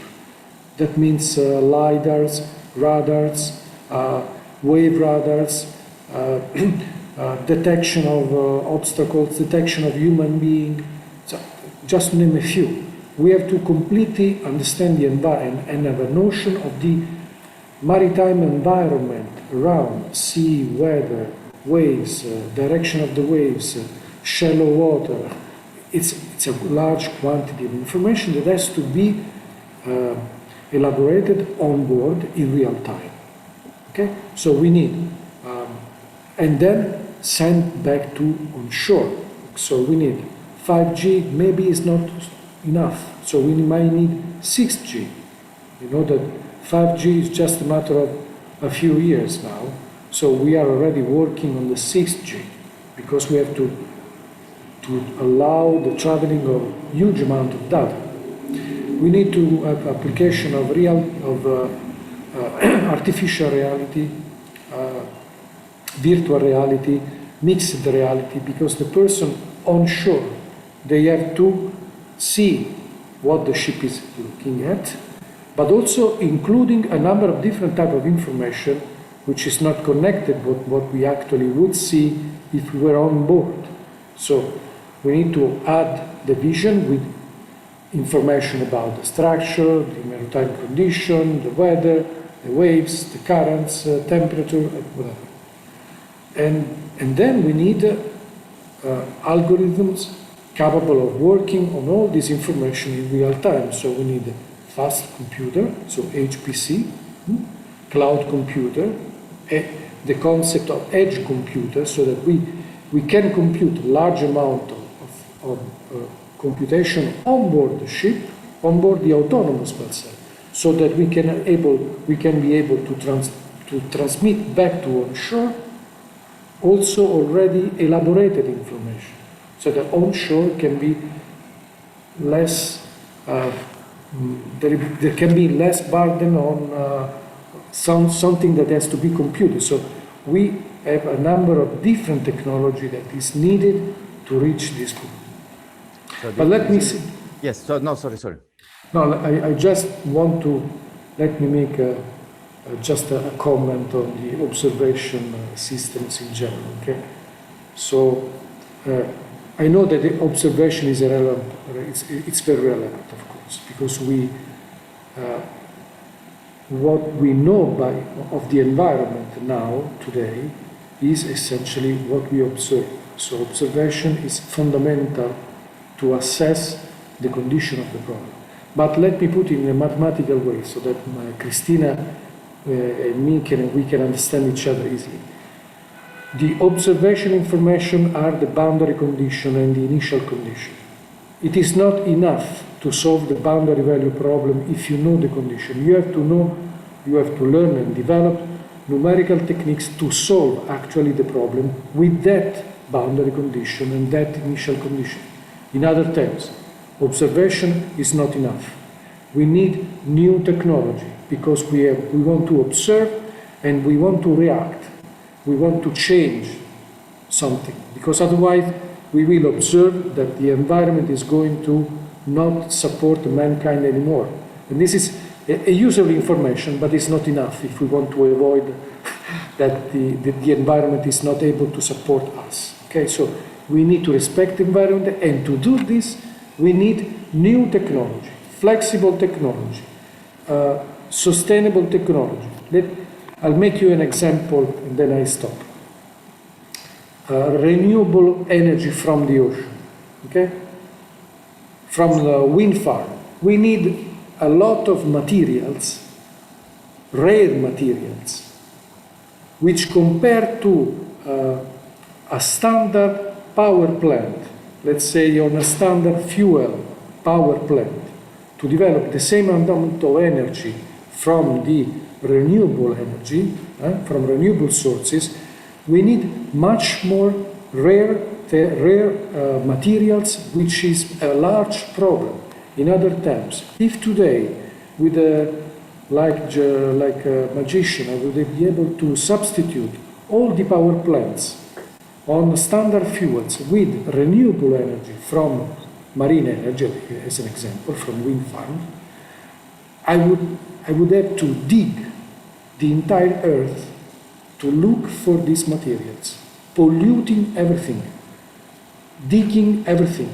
That means lidars, radars, wave radars, detection of obstacles, detection of human being, so just to name a few. We have to completely understand the environment and have a notion of the maritime environment around sea, weather, waves, direction of the waves, shallow water. It's a large quantity of information that has to be elaborated on board in real time. Okay, so we need and then sent back to onshore. So we need 5G, maybe is not enough. So we might need 6G. You know that 5G is just a matter of a few years now. So we are already working on the 6G because we have to allow the traveling of huge amount of data. We need to have application of artificial reality, virtual reality, mixed reality, because the person onshore, they have to see what the ship is looking at, but also including a number of different type of information which is not connected with what we actually would see if we were on board. So we need to add the vision with information about the structure, the maritime condition, the weather, the waves, the currents, temperature, whatever. And then we need algorithms capable of working on all this information in real time. So we need a fast computer, so HPC, cloud computer, the concept of edge computer, so that we can compute large amount of computation on board the ship, on board the autonomous vessel, so that we can be able to transmit back to onshore also already elaborated information, so that onshore can be less, there can be less burden on something that has to be computed. So we have a number of different technology that is needed to reach this goal. So but let me see. Yes, so, no, sorry. No, I just want to, let me make just a comment on the observation systems in general, okay? So I know that the observation is relevant, it's very relevant, of course, because what we know of the environment now, today, is essentially what we observe. So observation is fundamental to assess the condition of the problem. But let me put it in a mathematical way so that Cristina and me we can understand each other easily. The observation information are the boundary condition and the initial condition. It is not enough to solve the boundary value problem if you know the condition. You have to know, you have to learn and develop numerical techniques to solve actually the problem with that boundary condition and that initial condition. In other terms, observation is not enough. We need new technology because we want to observe and we want to react. We want to change something, because otherwise we will observe that the environment is going to not support mankind anymore. And this is a use of information, but it's not enough if we want to avoid that the environment is not able to support us. Okay, so we need to respect the environment, and to do this, we need new technology, flexible technology, sustainable technology. I'll make you an example, and then I stop. Renewable energy from the ocean, okay? From the wind farm. We need a lot of materials, rare materials, which compared to a standard power plant, let's say on a standard fuel power plant, to develop the same amount of energy from the renewable energy, from renewable sources, we need much more rare materials, which is a large problem. In other terms, if today, with like a magician, I would be able to substitute all the power plants on standard fuels with renewable energy from marine energy, as an example, from wind farms, I would have to dig the entire earth to look for these materials, polluting everything, digging everything.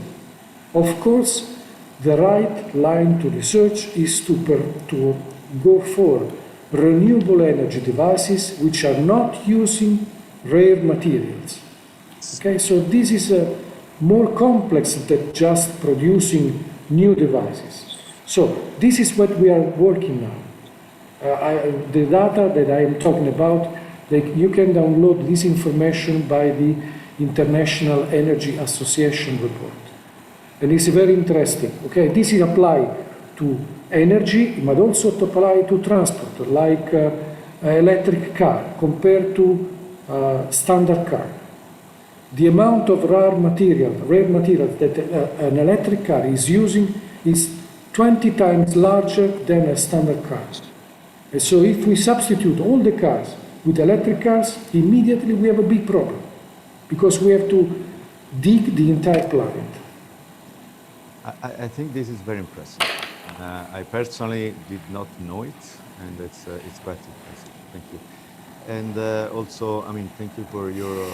Of course, the right line to research is to go for renewable energy devices which are not using rare materials. Okay, so this is more complex than just producing new devices. So this is what we are working on. The data that I am talking about, You can download this information by the International Energy Association report. And it's very interesting. Okay, this is applied to energy, but also to apply to transport, like electric car compared to standard car. The amount of rare material that an electric car is using is 20 times larger than a standard car. And so if we substitute all the cars with electric cars, immediately we have a big problem, because we have to dig the entire planet. I think this is very impressive. I personally did not know it, and it's quite impressive. Thank you. And also, I mean, thank you for your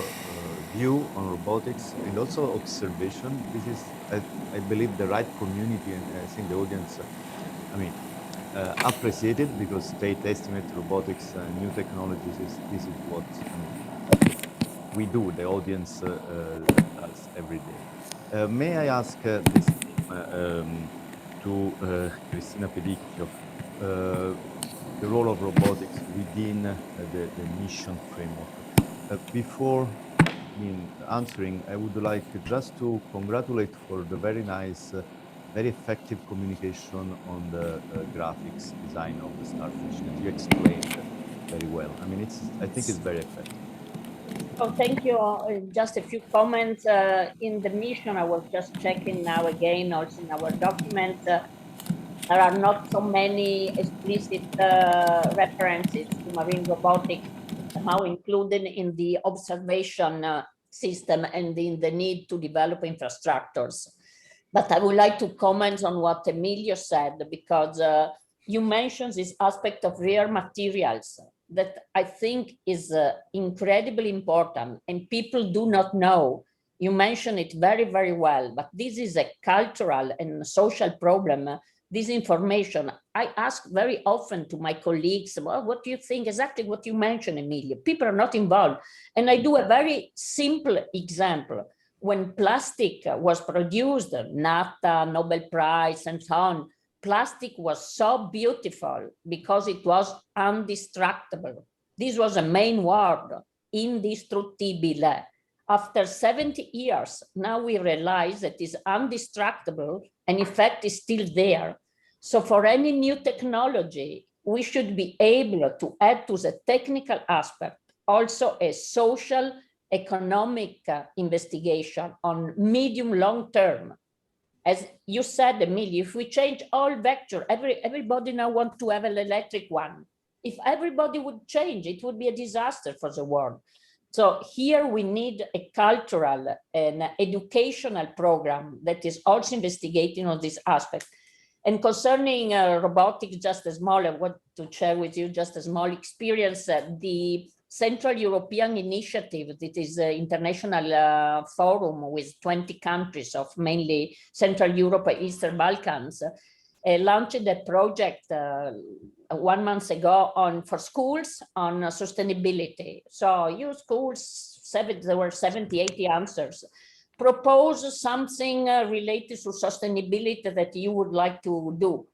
view on robotics and also observation. This is, I believe, the right community, and I think the audience, appreciate it, because state estimate robotics and new technologies this is what we do. The audience does every day. May I ask this to Cristina Pedicchio? The role of robotics within the mission framework. Before answering, I would like just to congratulate for the very nice, very effective communication on the graphics design of the starfish that you explained very well. I mean, I think it's very effective. Oh, thank you. Just a few comments. In the mission, I was just checking now again, also in our document, there are not so many explicit references to marine robotics somehow included in the observation system and in the need to develop infrastructures. But I would like to comment on what Emilio said, because you mentioned this aspect of rare materials that I think is incredibly important, and people do not know. You mentioned it very, very well, but this is a cultural and social problem. This information, I ask very often to my colleagues, well, what do you think? Exactly what you mentioned, Emilio. People are not involved. And I do a very simple example. When plastic was produced, NAFTA, Nobel Prize, and so on, plastic was so beautiful because it was indestructible. This was a main word, indestructible. After 70 years, now we realize that it's indestructible and in fact is still there. So for any new technology, we should be able to add to the technical aspect also a social, economic investigation on medium long term. As you said, Emilio, if we change all vector, everybody now wants to have an electric one. If everybody would change, it would be a disaster for the world. So here we need a cultural and educational program that is also investigating on this aspect. And concerning robotics, just a small, I want to share with you just a small experience. The Central European Initiative, that is an international forum with 20 countries of mainly Central Europe and Eastern Balkans, launched a project 1 month ago for schools on sustainability. So you schools, there were 70, 80 answers. Propose something related to sustainability that you would like to do.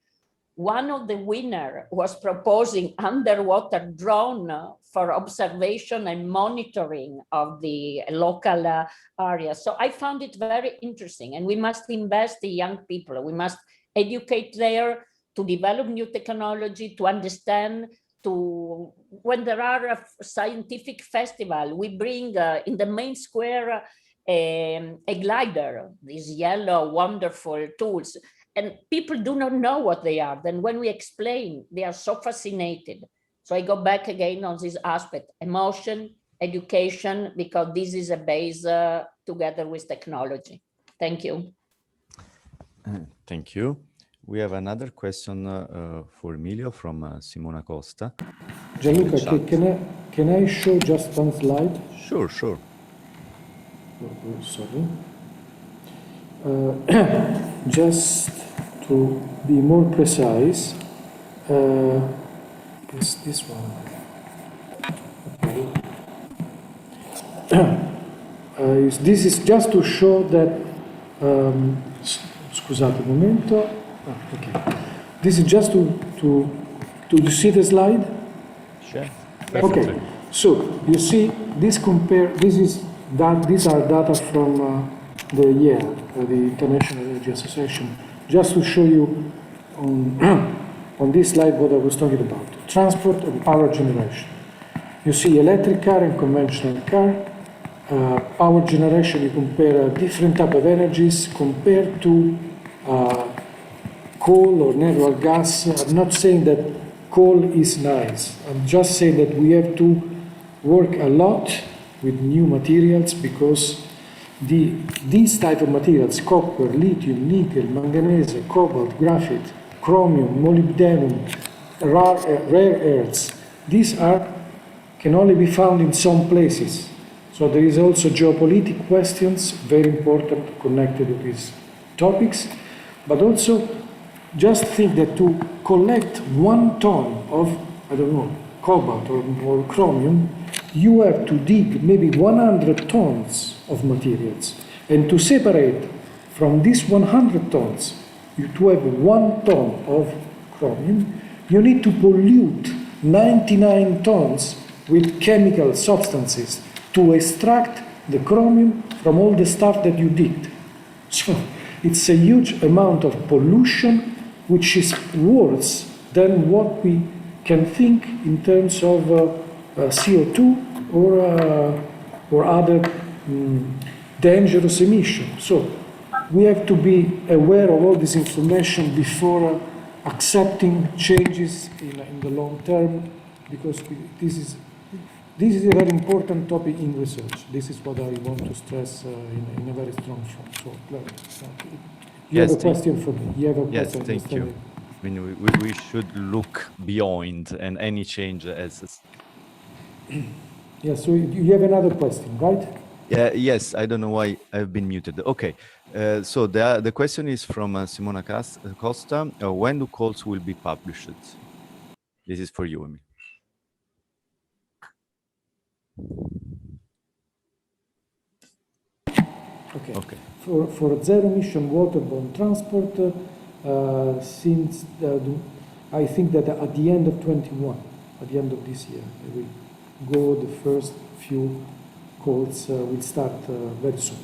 One of the winners was proposing underwater drone for observation and monitoring of the local area. So I found it very interesting, and we must invest in young people. We must educate there to develop new technology, to understand, when there are a scientific festival, we bring in the main square a glider, these yellow wonderful tools, and people do not know what they are. Then when we explain, they are so fascinated. So I go back again on this aspect, emotion, education, because this is a base together with technology. Thank you. Thank you. We have another question for Emilio from Simona Costa. Gianluca, can I show just one slide? Sure, sure. Oh, sorry. Just to be more precise, is this one. Okay. This is just to show that. Scusate un momento. Okay. This is just to see the slide. Sure. Okay. So you see, these are data from the IRAG, the International Energy Association, just to show you on this slide what I was talking about, transport and power generation. You see electric car and conventional car. Power generation, you compare different type of energies compared to coal or natural gas. I'm not saying that coal is nice. I'm just saying that we have to work a lot with new materials because these type of materials, copper, lithium, nickel, manganese, cobalt, graphite, chromium, molybdenum, rare earths, these can only be found in some places. So there is also geopolitical questions, very important, connected to these topics. But also, just think that to collect 1 ton of, I don't know, cobalt or chromium, you have to dig maybe 100 tons of materials. And to separate from these 100 tons, to have 1 ton of chromium, you need to pollute 99 tons with chemical substances to extract the chromium from all the stuff that you did. So it's a huge amount of pollution, which is worse than what we can think in terms of CO2 or other dangerous emissions. So we have to be aware of all this information before accepting changes in the long term, because this is a very important topic in research. This is what I want to stress in a very strong form. So, you have a question for me? You have a yes, question? Thank you. I mean, we should look beyond and any change as... Yes, so you have another question, right? Yes, I don't know why I've been muted. Okay, so the question is from Simona Costa. When do calls will be published? This is for you, Emilio. Okay. For zero-emission waterborne transport, since I think that at the end of 21, at the end of this year, we go. The first few calls will start very soon.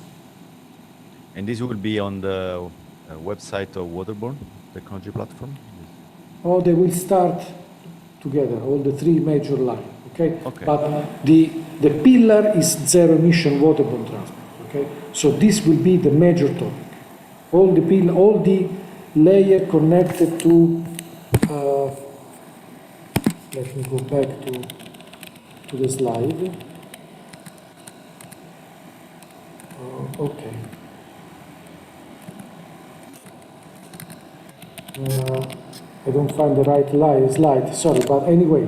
And this will be on the website of Waterborne technology platform? Oh, they will start together, all the 3 major lines, okay? But the pillar is zero-emission waterborne transport, okay? So this will be the major topic. All the layer connected to, let me go back to the slide. Okay. I don't find the right slide, sorry, but anyway,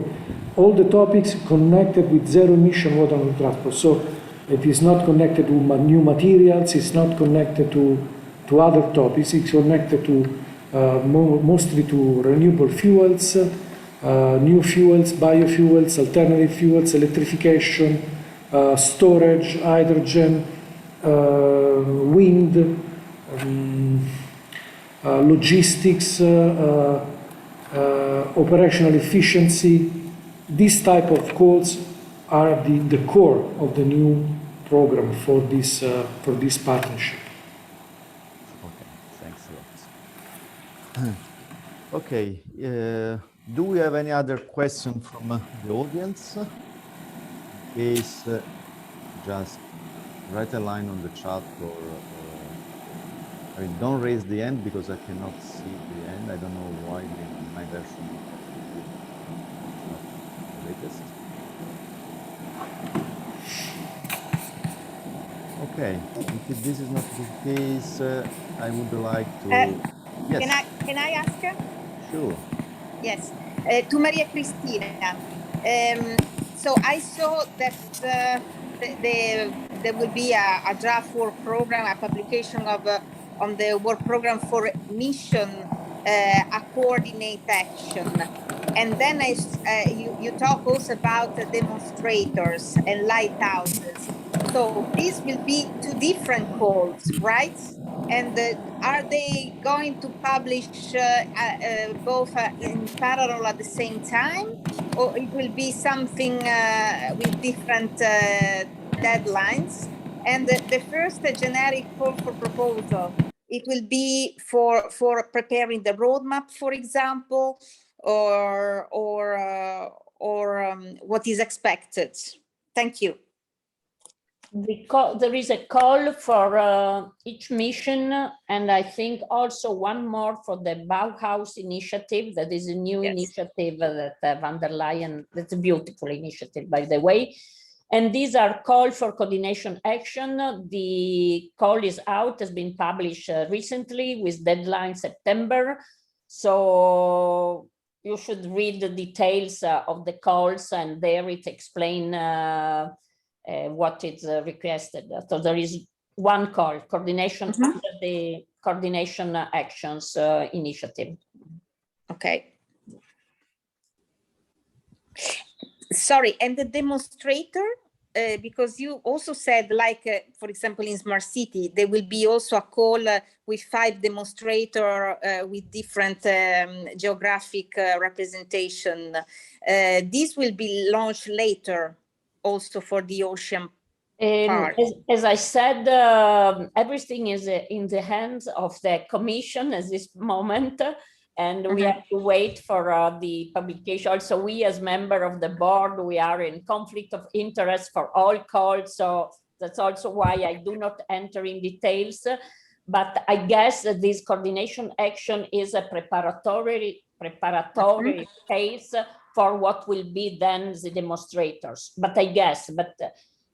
all the topics connected with zero-emission waterborne transport. So it is not connected to new materials, it's not connected to other topics, it's connected to mostly to renewable fuels, new fuels, biofuels, alternative fuels, electrification, storage, hydrogen, wind, logistics, operational efficiency. These type of calls are the core of the new program for this partnership. Okay, thanks a lot. Okay, do we have any other question from the audience? In case, just write a line on the chat or I mean, don't raise the hand because I cannot see the end. I don't know why my version is not the latest. Okay, if this is not the case, I would like to... Yes. Can I ask? Sure. Yes, to Maria Cristina. So I saw that there will be a draft work program, a publication of on the work program for mission, a coordinate action. And then you talk also about the demonstrators and lighthouses. So these will be 2 different calls, right? And are they going to publish both in parallel at the same time? or it will be something with different deadlines. And the first generic call for proposal, it will be for preparing the roadmap, for example, or what is expected. Thank you. There is a call for each mission, and I think also one more for the Bauhaus initiative. That is a new initiative that van der Leyen, that's a beautiful initiative, by the way. And these are calls for coordination action. The call is out, has been published recently with deadline September. So you should read the details of the calls, and there it explains what is requested. So there is one call, coordination under the coordination actions initiative. Okay. Sorry, and the demonstrator, because you also said, like, for example, in Smart City, there will be also a call with 5 demonstrators with different geographic representation. This will be launched later also for the ocean part. As I said, everything is in the hands of the Commission at this moment. And we have to wait for the publication. Also, we as member of the board, we are in conflict of interest for all calls. So that's also why I do not enter in details. But I guess that this coordination action is a preparatory phase for what will be then the demonstrators. But I guess,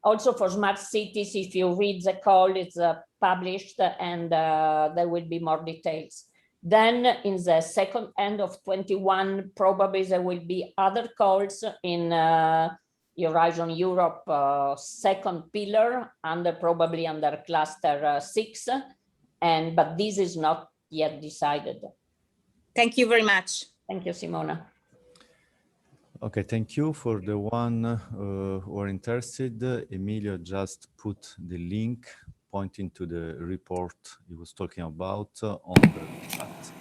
also for smart cities, if you read the call, it's published, and there will be more details. Then in the second end of 21, probably there will be other calls in Eurasian Europe second pillar, probably under cluster 6, but this is not yet decided. Thank you very much. Thank you, Simona. Okay, thank you. For the one who are interested, Emilio just put the link pointing to the report he was talking about on the chat.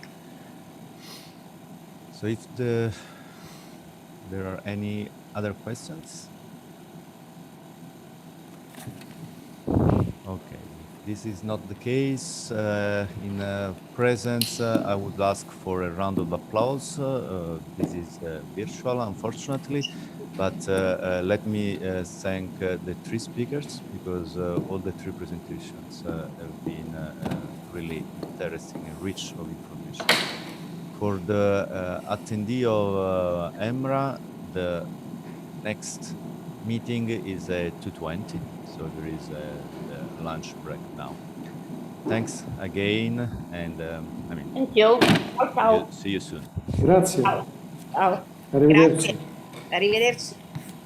So if there are any other questions? Okay, this is not the case. In presence, I would ask for a round of applause. This is virtual, unfortunately, but let me thank the 3 speakers, because all the 3 presentations have been really interesting and rich of information. For the attendee of EMRA, the next meeting is at 2:20, so there is a lunch break now. Thanks again, and thank you. See you soon. Grazie. Ciao. Arrivederci. Grazie. Arrivederci.